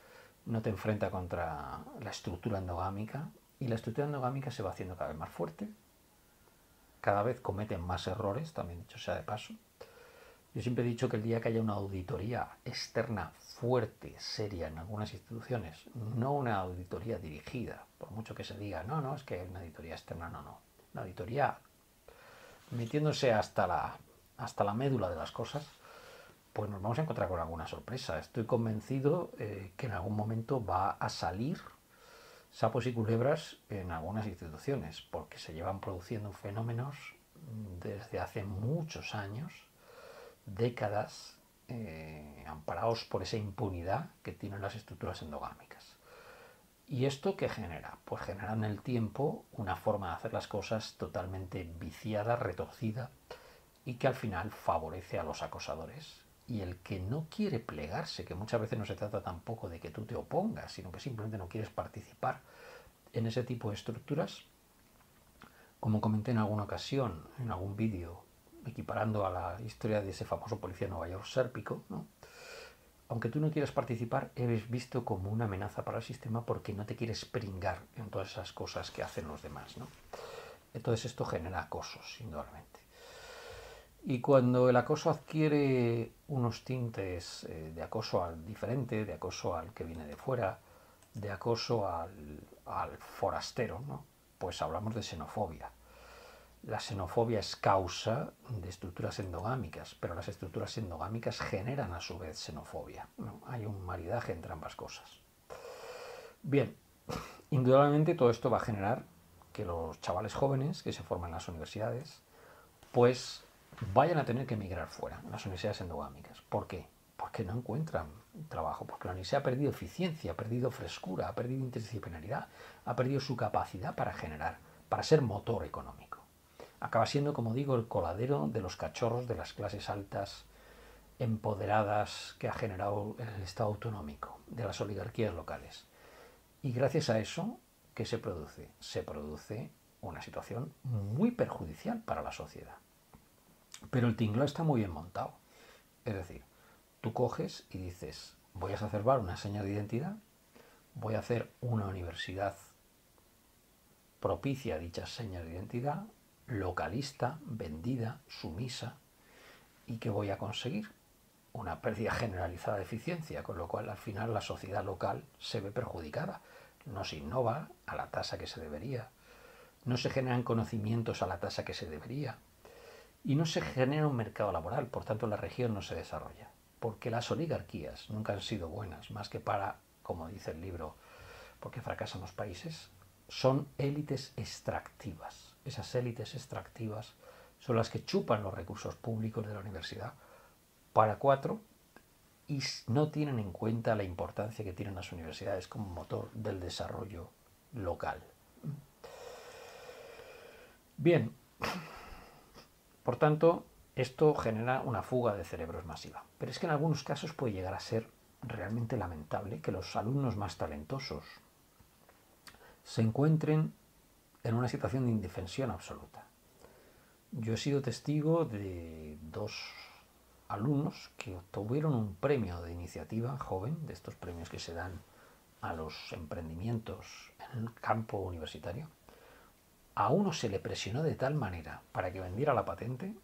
no te enfrenta contra la estructura endogámica, y la estructura endogámica se va haciendo cada vez más fuerte, cada vez cometen más errores, también dicho sea de paso. Yo siempre he dicho que el día que haya una auditoría externa fuerte, seria en algunas instituciones, no una auditoría dirigida, por mucho que se diga, no, es que hay una auditoría externa, no. Una auditoría metiéndose hasta la médula de las cosas, pues nos vamos a encontrar con alguna sorpresa. Estoy convencido que en algún momento va a salir sapos y culebras en algunas instituciones, porque se llevan produciendo fenómenos desde hace muchos años, décadas, amparados por esa impunidad que tienen las estructuras endogámicas. ¿Y esto qué genera? Pues genera en el tiempo una forma de hacer las cosas totalmente viciada, retorcida, y que al final favorece a los acosadores. Y el que no quiere plegarse, que muchas veces no se trata tampoco de que tú te opongas, sino que simplemente no quieres participar en ese tipo de estructuras, como comenté en alguna ocasión, en algún vídeo, equiparando a la historia de ese famoso policía de Nueva York, Sérpico, ¿no? Aunque tú no quieras participar, eres visto como una amenaza para el sistema porque no te quieres pringar en todas esas cosas que hacen los demás, ¿no? Entonces esto genera acosos, indudablemente. Y cuando el acoso adquiere unos tintes de acoso al diferente, de acoso al que viene de fuera, de acoso al forastero, ¿no? Pues hablamos de xenofobia. La xenofobia es causa de estructuras endogámicas, pero las estructuras endogámicas generan a su vez xenofobia, ¿no? Hay un maridaje entre ambas cosas. Bien, indudablemente todo esto va a generar que los chavales jóvenes que se forman en las universidades pues vayan a tener que emigrar fuera, en las universidades endogámicas. ¿Por qué? Porque no encuentran trabajo, porque la universidad ha perdido eficiencia, ha perdido frescura, ha perdido interdisciplinaridad, ha perdido su capacidad para generar, para ser motor económico. Acaba siendo, como digo, el coladero de los cachorros de las clases altas empoderadas que ha generado el Estado autonómico, de las oligarquías locales. Y gracias a eso, ¿qué se produce? Se produce una situación muy perjudicial para la sociedad. Pero el tinglado está muy bien montado. Es decir, tú coges y dices, voy a exacerbar una señal de identidad, voy a hacer una universidad propicia a dichas señas de identidad, localista, vendida, sumisa, y que voy a conseguir una pérdida generalizada de eficiencia, con lo cual al final la sociedad local se ve perjudicada. No se innova a la tasa que se debería, no se generan conocimientos a la tasa que se debería, y no se genera un mercado laboral, por tanto la región no se desarrolla, porque las oligarquías nunca han sido buenas, más que para, como dice el libro, porque fracasan los países, son élites extractivas. Esas élites extractivas son las que chupan los recursos públicos de la universidad para cuatro y no tienen en cuenta la importancia que tienen las universidades como motor del desarrollo local. Bien, por tanto, esto genera una fuga de cerebros masiva. Pero es que en algunos casos puede llegar a ser realmente lamentable que los alumnos más talentosos se encuentren en una situación de indefensión absoluta. Yo he sido testigo de dos alumnos que obtuvieron un premio de iniciativa joven, de estos premios que se dan a los emprendimientos en el campo universitario. A uno se le presionó de tal manera para que vendiera la patente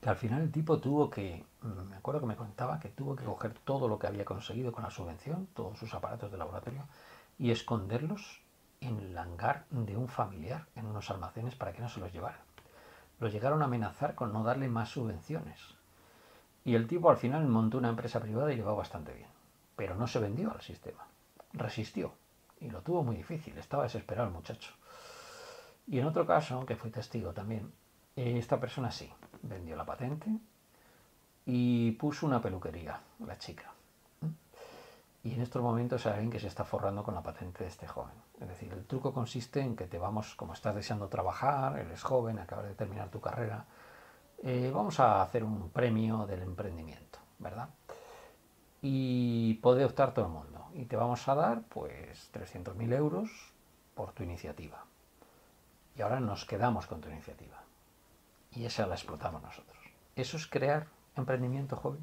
que al final el tipo tuvo que, me acuerdo que me contaba que tuvo que coger todo lo que había conseguido con la subvención, todos sus aparatos de laboratorio, y esconderlos en el hangar de un familiar, en unos almacenes, para que no se los llevara. Los llegaron a amenazar con no darle más subvenciones. Y el tipo al final montó una empresa privada y le va bastante bien. Pero no se vendió al sistema. Resistió. Y lo tuvo muy difícil. Estaba desesperado el muchacho. Y en otro caso, que fui testigo también, esta persona sí, vendió la patente y puso una peluquería, la chica. Y en estos momentos hay alguien que se está forrando con la patente de este joven. Es decir, el truco consiste en que te vamos, como estás deseando trabajar, eres joven, acabas de terminar tu carrera, vamos a hacer un premio del emprendimiento, ¿verdad? Y puede optar todo el mundo. Y te vamos a dar, pues, 300.000 euros por tu iniciativa. Y ahora nos quedamos con tu iniciativa. Y esa la explotamos nosotros. ¿Eso es crear emprendimiento joven?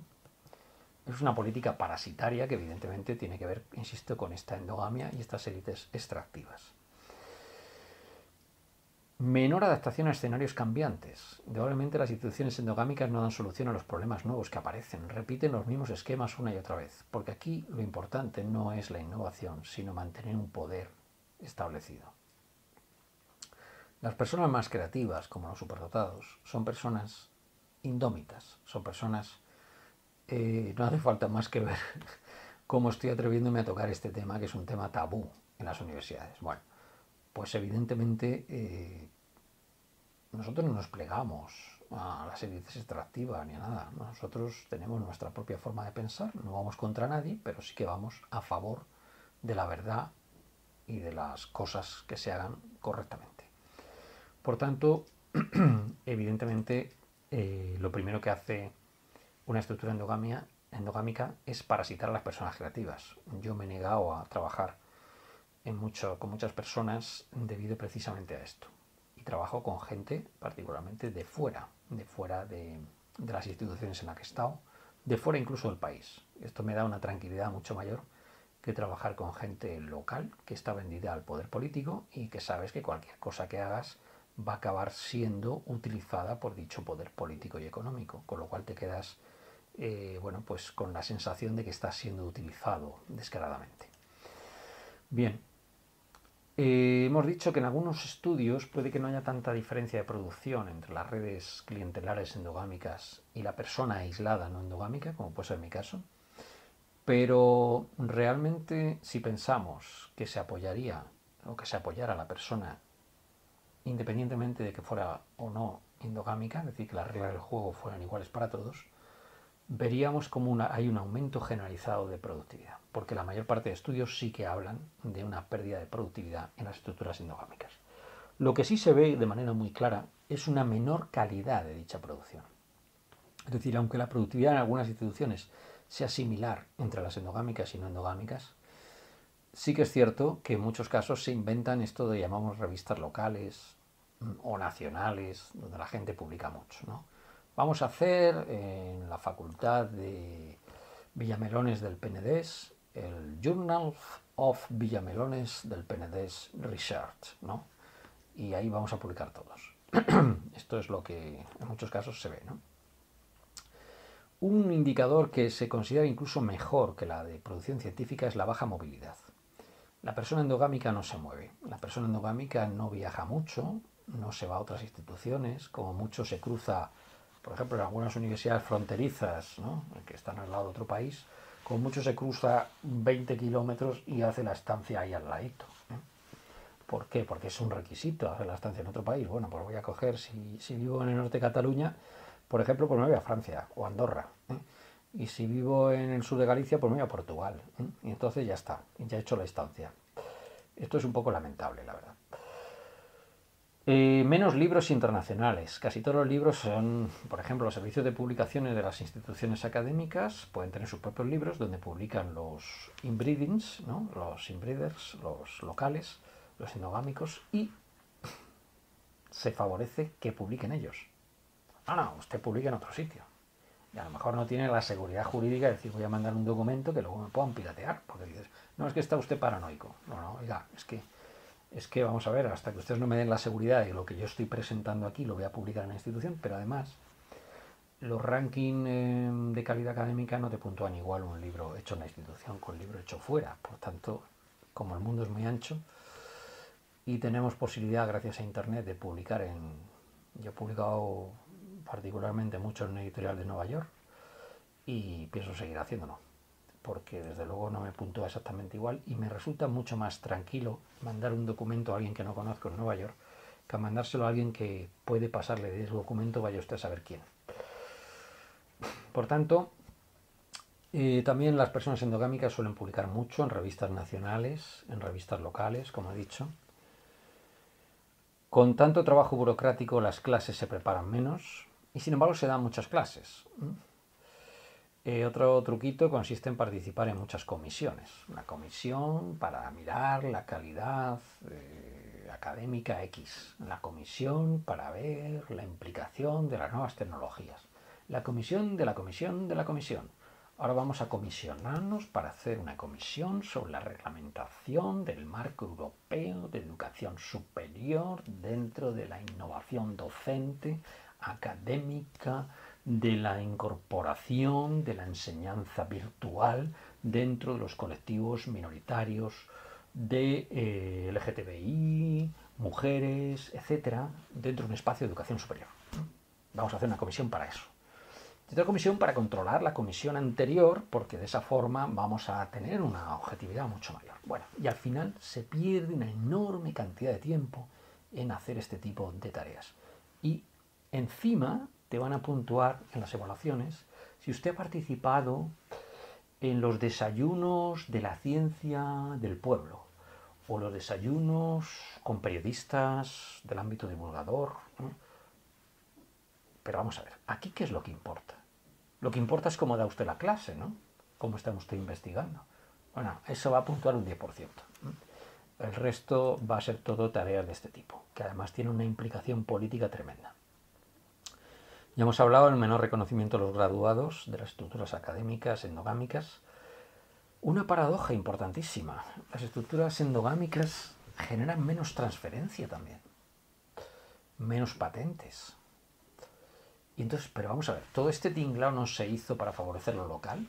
Es una política parasitaria que evidentemente tiene que ver, insisto, con esta endogamia y estas élites extractivas. Menor adaptación a escenarios cambiantes. Indudablemente las instituciones endogámicas no dan solución a los problemas nuevos que aparecen, repiten los mismos esquemas una y otra vez, porque aquí lo importante no es la innovación, sino mantener un poder establecido. Las personas más creativas, como los superdotados, son personas indómitas, son personas... no hace falta más que ver cómo estoy atreviéndome a tocar este tema, que es un tema tabú en las universidades. Bueno, pues evidentemente nosotros no nos plegamos a las élites extractivas ni a nada. Nosotros tenemos nuestra propia forma de pensar, no vamos contra nadie, pero sí que vamos a favor de la verdad y de las cosas que se hagan correctamente. Por tanto, evidentemente, lo primero que hace una estructura endogámica es parasitar a las personas creativas. Yo me he negado a trabajar con muchas personas debido precisamente a esto. Y trabajo con gente particularmente de fuera de las instituciones en las que he estado, de fuera incluso del país. Esto me da una tranquilidad mucho mayor que trabajar con gente local que está vendida al poder político y que sabes que cualquier cosa que hagas va a acabar siendo utilizada por dicho poder político y económico, con lo cual te quedas bueno, pues con la sensación de que estás siendo utilizado descaradamente. Bien, Hemos dicho que en algunos estudios puede que no haya tanta diferencia de producción entre las redes clientelares endogámicas y la persona aislada no endogámica, como puede ser mi caso, pero realmente si pensamos que se apoyaría o que se apoyara a la persona independientemente de que fuera o no endogámica, es decir, que las reglas del juego fueran iguales para todos, veríamos como hay un aumento generalizado de productividad, porque la mayor parte de estudios sí que hablan de una pérdida de productividad en las estructuras endogámicas. Lo que sí se ve de manera muy clara es una menor calidad de dicha producción. Es decir, aunque la productividad en algunas instituciones sea similar entre las endogámicas y no endogámicas, sí que es cierto que en muchos casos se inventan esto de llamamos revistas locales o nacionales, donde la gente publica mucho, ¿no? Vamos a hacer en la facultad de Villamelones del Penedés el Journal of Villamelones del Penedés Research, ¿no? Y ahí vamos a publicar todos. Esto es lo que en muchos casos se ve, ¿no? Un indicador que se considera incluso mejor que la de producción científica es la baja movilidad. La persona endogámica no se mueve, la persona endogámica no viaja mucho, no se va a otras instituciones, como mucho se cruza, por ejemplo, en algunas universidades fronterizas, ¿no?, que están al lado de otro país, como mucho se cruza 20 kilómetros y hace la estancia ahí al ladito. ¿Por qué? Porque es un requisito hacer la estancia en otro país. Bueno, pues voy a coger, si vivo en el norte de Cataluña, por ejemplo, pues me voy a Francia o Andorra. Y si vivo en el sur de Galicia, pues me voy a Portugal. Y entonces ya está, ya he hecho la estancia. Esto es un poco lamentable, la verdad. Menos libros internacionales. Casi todos los libros son, por ejemplo, los servicios de publicaciones de las instituciones académicas pueden tener sus propios libros donde publican los inbreedings, ¿no?, los inbreeders, los locales, los endogámicos, y se favorece que publiquen ellos. No, usted publica en otro sitio. Y a lo mejor no tiene la seguridad jurídica de decir voy a mandar un documento que luego me puedan piratear, porque dices, no, es que está usted paranoico. No, oiga, es que vamos a ver, hasta que ustedes no me den la seguridad de lo que yo estoy presentando aquí lo voy a publicar en la institución, pero además los rankings de calidad académica no te puntúan igual un libro hecho en la institución con un libro hecho fuera. Por tanto, como el mundo es muy ancho y tenemos posibilidad gracias a internet de publicar yo he publicado particularmente mucho en una editorial de Nueva York y pienso seguir haciéndolo, porque desde luego no me puntúa exactamente igual y me resulta mucho más tranquilo mandar un documento a alguien que no conozco en Nueva York que mandárselo a alguien que puede pasarle de ese documento vaya usted a saber quién. Por tanto, también las personas endogámicas suelen publicar mucho en revistas nacionales, en revistas locales, como he dicho. Con tanto trabajo burocrático las clases se preparan menos y sin embargo se dan muchas clases. Otro truquito consiste en participar en muchas comisiones. Una comisión para mirar la calidad académica X. La comisión para ver la implicación de las nuevas tecnologías. La comisión de la comisión de la comisión. Ahora vamos a comisionarnos para hacer una comisión sobre la reglamentación del marco europeo de educación superior dentro de la innovación docente, académica, de la incorporación de la enseñanza virtual dentro de los colectivos minoritarios de LGTBI, mujeres, etcétera, dentro de un espacio de educación superior. Vamos a hacer una comisión para eso. Y otra comisión para controlar la comisión anterior, porque de esa forma vamos a tener una objetividad mucho mayor. Bueno, y al final se pierde una enorme cantidad de tiempo en hacer este tipo de tareas. Y encima te van a puntuar en las evaluaciones si usted ha participado en los desayunos de la ciencia del pueblo o los desayunos con periodistas del ámbito divulgador. Pero vamos a ver, ¿aquí qué es lo que importa? Lo que importa es cómo da usted la clase, ¿no? Cómo está usted investigando. Bueno, eso va a puntuar un 10%. El resto va a ser todo tareas de este tipo, que además tiene una implicación política tremenda. Ya hemos hablado del menor reconocimiento de los graduados de las estructuras académicas endogámicas. Una paradoja importantísima. Las estructuras endogámicas generan menos transferencia también. Menos patentes. Y entonces, pero vamos a ver, ¿todo este tinglao no se hizo para favorecer lo local?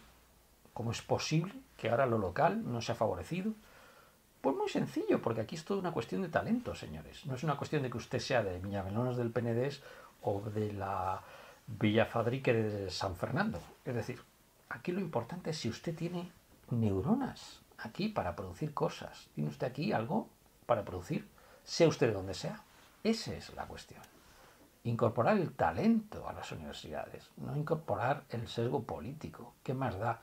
¿Cómo es posible que ahora lo local no se ha favorecido? Pues muy sencillo, porque aquí es toda una cuestión de talento, señores. No es una cuestión de que usted sea de Villamelones del Penedés o de la Villa Fadrique de San Fernando. Es decir, aquí lo importante es si usted tiene neuronas aquí para producir cosas. ¿Tiene usted aquí algo para producir? Sea usted de donde sea. Esa es la cuestión. Incorporar el talento a las universidades, no incorporar el sesgo político. ¿Qué más da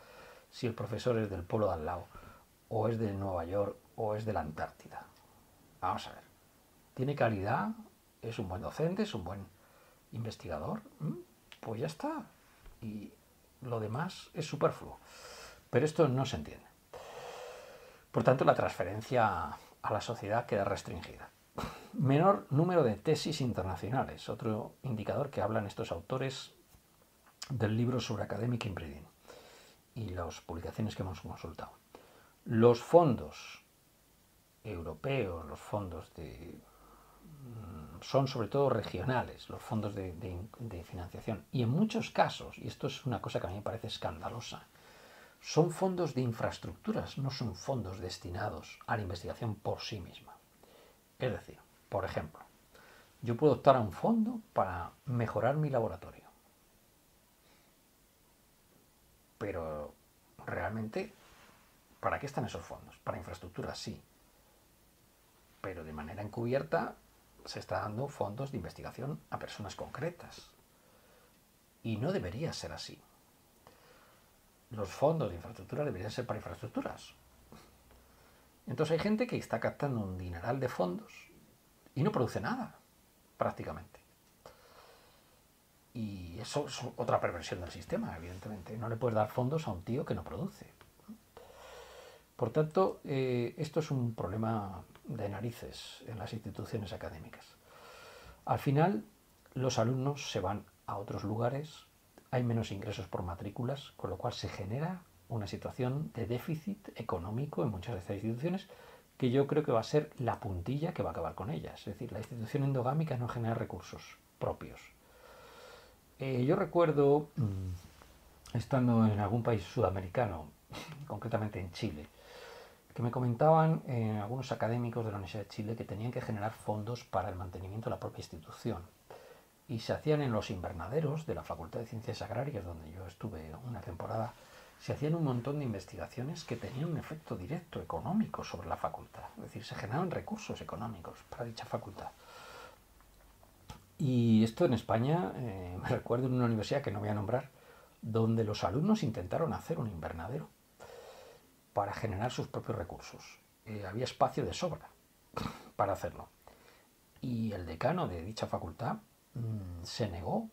si el profesor es del polo de al lado, o es de Nueva York, o es de la Antártida? Vamos a ver. ¿Tiene calidad? ¿Es un buen docente? ¿Es un buen investigador? Pues ya está. Y lo demás es superfluo. Pero esto no se entiende. Por tanto, la transferencia a la sociedad queda restringida. Menor número de tesis internacionales, otro indicador que hablan estos autores del libro sobre Academic Inbreeding y las publicaciones que hemos consultado. Los fondos europeos, los fondos son sobre todo regionales, los fondos de financiación, y en muchos casos, y esto es una cosa que a mí me parece escandalosa, son fondos de infraestructuras, no son fondos destinados a la investigación por sí misma. Es decir, por ejemplo, yo puedo optar a un fondo para mejorar mi laboratorio. Pero realmente, ¿para qué están esos fondos? Para infraestructuras, sí. Pero de manera encubierta se está dando fondos de investigación a personas concretas. Y no debería ser así. Los fondos de infraestructura deberían ser para infraestructuras. Entonces hay gente que está captando un dineral de fondos y no produce nada, prácticamente. Y eso es otra perversión del sistema, evidentemente. No le puedes dar fondos a un tío que no produce. Por tanto, esto es un problema de narices en las instituciones académicas. Al final, los alumnos se van a otros lugares, hay menos ingresos por matrículas, con lo cual se genera una situación de déficit económico en muchas de estas instituciones, que yo creo que va a ser la puntilla que va a acabar con ellas. Es decir, la institución endogámica no genera recursos propios. Yo recuerdo, estando en algún país sudamericano, concretamente en Chile, que me comentaban algunos académicos de la Universidad de Chile que tenían que generar fondos para el mantenimiento de la propia institución. Y se hacían en los invernaderos de la Facultad de Ciencias Agrarias, donde yo estuve una temporada, se hacían un montón de investigaciones que tenían un efecto directo económico sobre la facultad. Es decir, se generaban recursos económicos para dicha facultad. Y esto en España, me recuerdo en una universidad que no voy a nombrar, donde los alumnos intentaron hacer un invernadero para generar sus propios recursos. Había espacio de sobra para hacerlo. Y el decano de dicha facultad se negó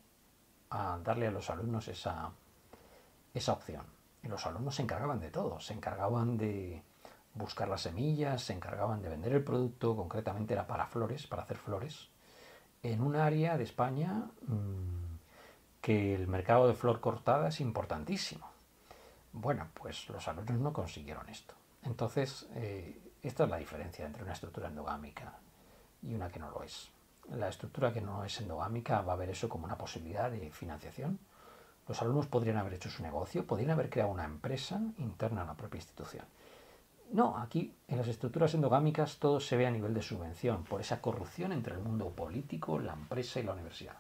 a darle a los alumnos esa opción. Y los alumnos se encargaban de todo, se encargaban de buscar las semillas, se encargaban de vender el producto, concretamente era para flores, para hacer flores, en un área de España que el mercado de flor cortada es importantísimo. Bueno, pues los alumnos no consiguieron esto. Entonces, esta es la diferencia entre una estructura endogámica y una que no lo es. La estructura que no es endogámica va a ver eso como una posibilidad de financiación. Los alumnos podrían haber hecho su negocio, podrían haber creado una empresa interna a la propia institución. No, aquí en las estructuras endogámicas todo se ve a nivel de subvención, por esa corrupción entre el mundo político, la empresa y la universidad.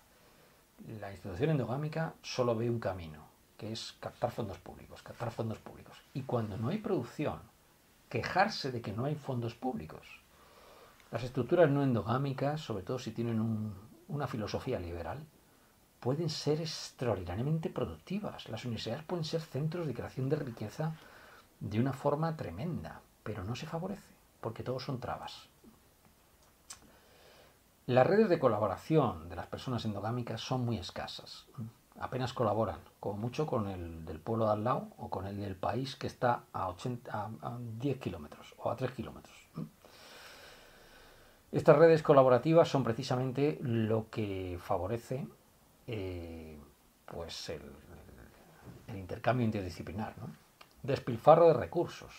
La institución endogámica solo ve un camino, que es captar fondos públicos, captar fondos públicos. Y cuando no hay producción, quejarse de que no hay fondos públicos. Las estructuras no endogámicas, sobre todo si tienen una filosofía liberal, pueden ser extraordinariamente productivas. Las universidades pueden ser centros de creación de riqueza de una forma tremenda, pero no se favorece, porque todos son trabas. Las redes de colaboración de las personas endogámicas son muy escasas. Apenas colaboran, como mucho con el del pueblo de al lado o con el del país que está a 10 kilómetros o a 3 kilómetros. Estas redes colaborativas son precisamente lo que favorece pues el intercambio interdisciplinar, ¿no? Despilfarro de recursos.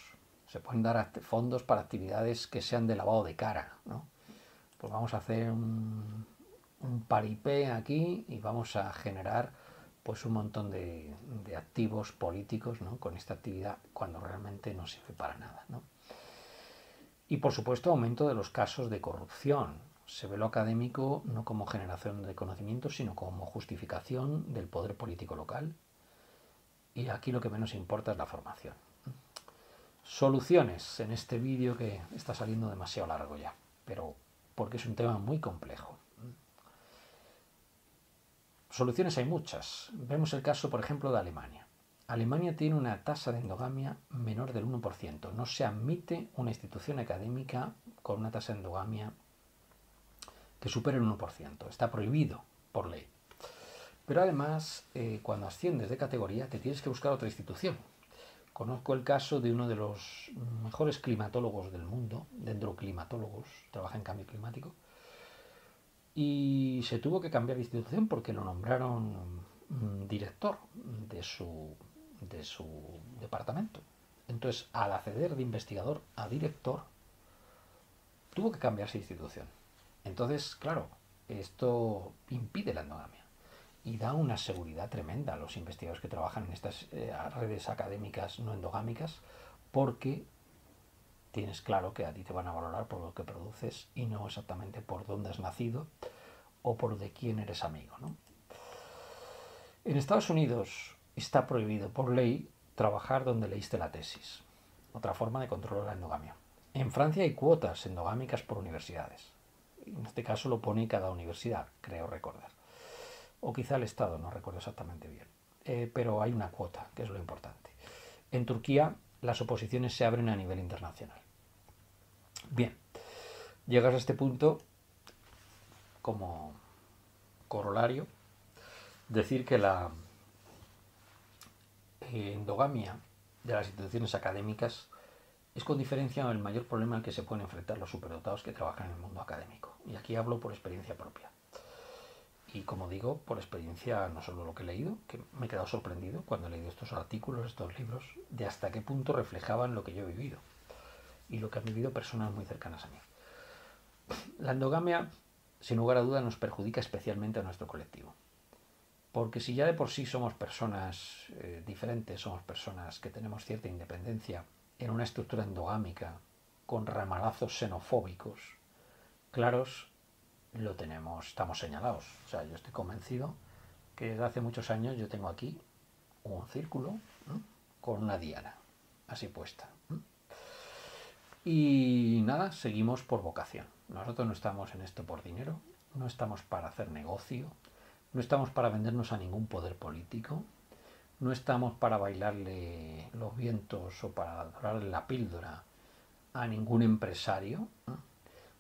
Se pueden dar fondos para actividades que sean de lavado de cara, ¿no? Pues vamos a hacer un paripé aquí y vamos a generar pues un montón de activos políticos, ¿no?, con esta actividad, cuando realmente no sirve para nada, ¿no? Y por supuesto aumento de los casos de corrupción. Se ve lo académico no como generación de conocimiento, sino como justificación del poder político local. Y aquí lo que menos importa es la formación. Soluciones en este vídeo que está saliendo demasiado largo ya, pero porque es un tema muy complejo. Soluciones hay muchas. Vemos el caso, por ejemplo, de Alemania. Alemania tiene una tasa de endogamia menor del 1%. No se admite una institución académica con una tasa de endogamia que supere el 1%. Está prohibido por ley. Pero además, cuando asciendes de categoría, te tienes que buscar otra institución. Conozco el caso de uno de los mejores climatólogos del mundo, dendroclimatólogos, trabaja en cambio climático, y se tuvo que cambiar de institución porque lo nombraron director de su departamento. Entonces, al acceder de investigador a director, tuvo que cambiarse de institución. Entonces, claro, esto impide la endogamia y da una seguridad tremenda a los investigadores que trabajan en estas redes académicas no endogámicas, porque tienes claro que a ti te van a valorar por lo que produces y no exactamente por dónde has nacido o por de quién eres amigo, ¿no? En Estados Unidos está prohibido por ley trabajar donde leíste la tesis. Otra forma de controlar la endogamia. En Francia hay cuotas endogámicas por universidades. En este caso lo pone cada universidad, creo recordar. O quizá el Estado, no recuerdo exactamente bien. Pero hay una cuota, que es lo importante. En Turquía las oposiciones se abren a nivel internacional. Bien, llegas a este punto como corolario, decir que la endogamia de las instituciones académicas es con diferencia el mayor problema al que se pueden enfrentar los superdotados que trabajan en el mundo académico. Y aquí hablo por experiencia propia. Y como digo, por experiencia, no solo lo que he leído, que me he quedado sorprendido cuando he leído estos artículos, estos libros, de hasta qué punto reflejaban lo que yo he vivido y lo que han vivido personas muy cercanas a mí. La endogamia, sin lugar a duda, nos perjudica especialmente a nuestro colectivo. Porque si ya de por sí somos personas diferentes, somos personas que tenemos cierta independencia en una estructura endogámica con ramalazos xenofóbicos claros, lo tenemos, estamos señalados. O sea, yo estoy convencido que desde hace muchos años yo tengo aquí un círculo, ¿no?, con una diana así puesta. Y nada, seguimos por vocación. Nosotros no estamos en esto por dinero, no estamos para hacer negocio, no estamos para vendernos a ningún poder político, no estamos para bailarle los vientos o para dorarle la píldora a ningún empresario, ¿no?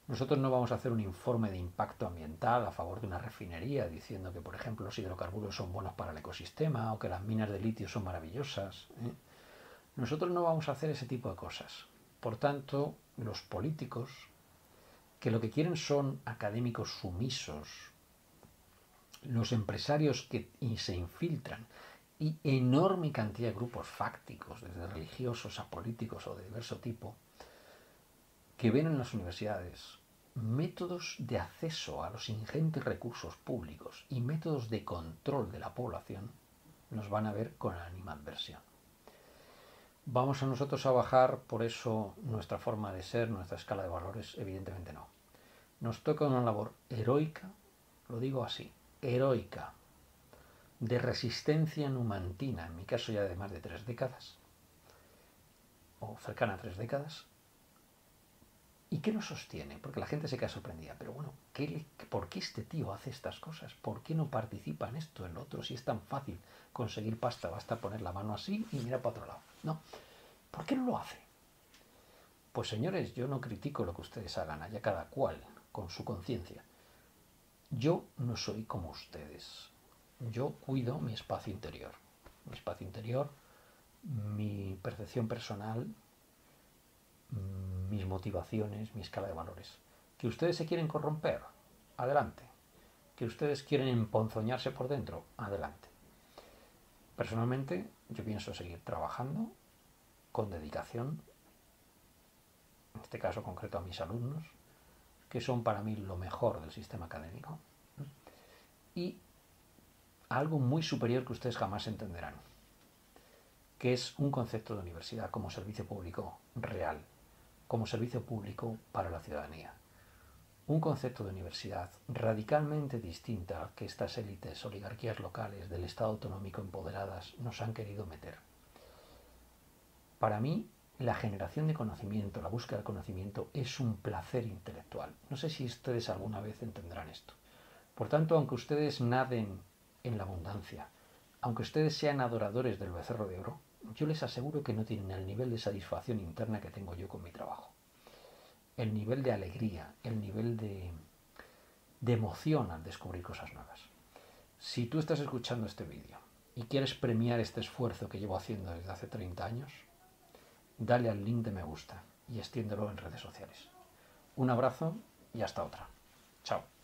Nosotros no vamos a hacer un informe de impacto ambiental a favor de una refinería diciendo que, por ejemplo, los hidrocarburos son buenos para el ecosistema o que las minas de litio son maravillosas, ¿eh? Nosotros no vamos a hacer ese tipo de cosas. Por tanto, los políticos, que lo que quieren son académicos sumisos, los empresarios que se infiltran y enorme cantidad de grupos fácticos, desde religiosos a políticos o de diverso tipo, que ven en las universidades métodos de acceso a los ingentes recursos públicos y métodos de control de la población, nos van a ver con animadversión. ¿Vamos a nosotros a bajar por eso nuestra forma de ser, nuestra escala de valores? Evidentemente no. Nos toca una labor heroica, lo digo así, heroica, de resistencia numantina, en mi caso ya de más de 3 décadas, o cercana a 3 décadas. ¿Y qué nos sostiene? Porque la gente se queda sorprendida. Pero bueno, ¿por qué este tío hace estas cosas? ¿Por qué no participa en esto, en lo otro? Si es tan fácil conseguir pasta, basta poner la mano así y mira para otro lado. No. ¿Por qué no lo hace? Pues señores, yo no critico lo que ustedes hagan, allá cada cual, con su conciencia. Yo no soy como ustedes. Yo cuido mi espacio interior. Mi espacio interior, mi percepción personal, mis motivaciones, mi escala de valores. ¿Que ustedes se quieren corromper? Adelante. ¿Que ustedes quieren emponzoñarse por dentro? Adelante. Personalmente, yo pienso seguir trabajando con dedicación, en este caso concreto a mis alumnos, que son para mí lo mejor del sistema académico, y algo muy superior que ustedes jamás entenderán, que es un concepto de universidad como servicio público real, como servicio público para la ciudadanía. Un concepto de universidad radicalmente distinta al que estas élites, oligarquías locales del Estado autonómico empoderadas nos han querido meter. Para mí, la generación de conocimiento, la búsqueda del conocimiento es un placer intelectual. No sé si ustedes alguna vez entenderán esto. Por tanto, aunque ustedes naden en la abundancia, aunque ustedes sean adoradores del becerro de oro, yo les aseguro que no tienen el nivel de satisfacción interna que tengo yo con mi trabajo. El nivel de alegría, el nivel de emoción al descubrir cosas nuevas. Si tú estás escuchando este vídeo y quieres premiar este esfuerzo que llevo haciendo desde hace 30 años, dale al link de me gusta y extiéndelo en redes sociales. Un abrazo y hasta otra. Chao.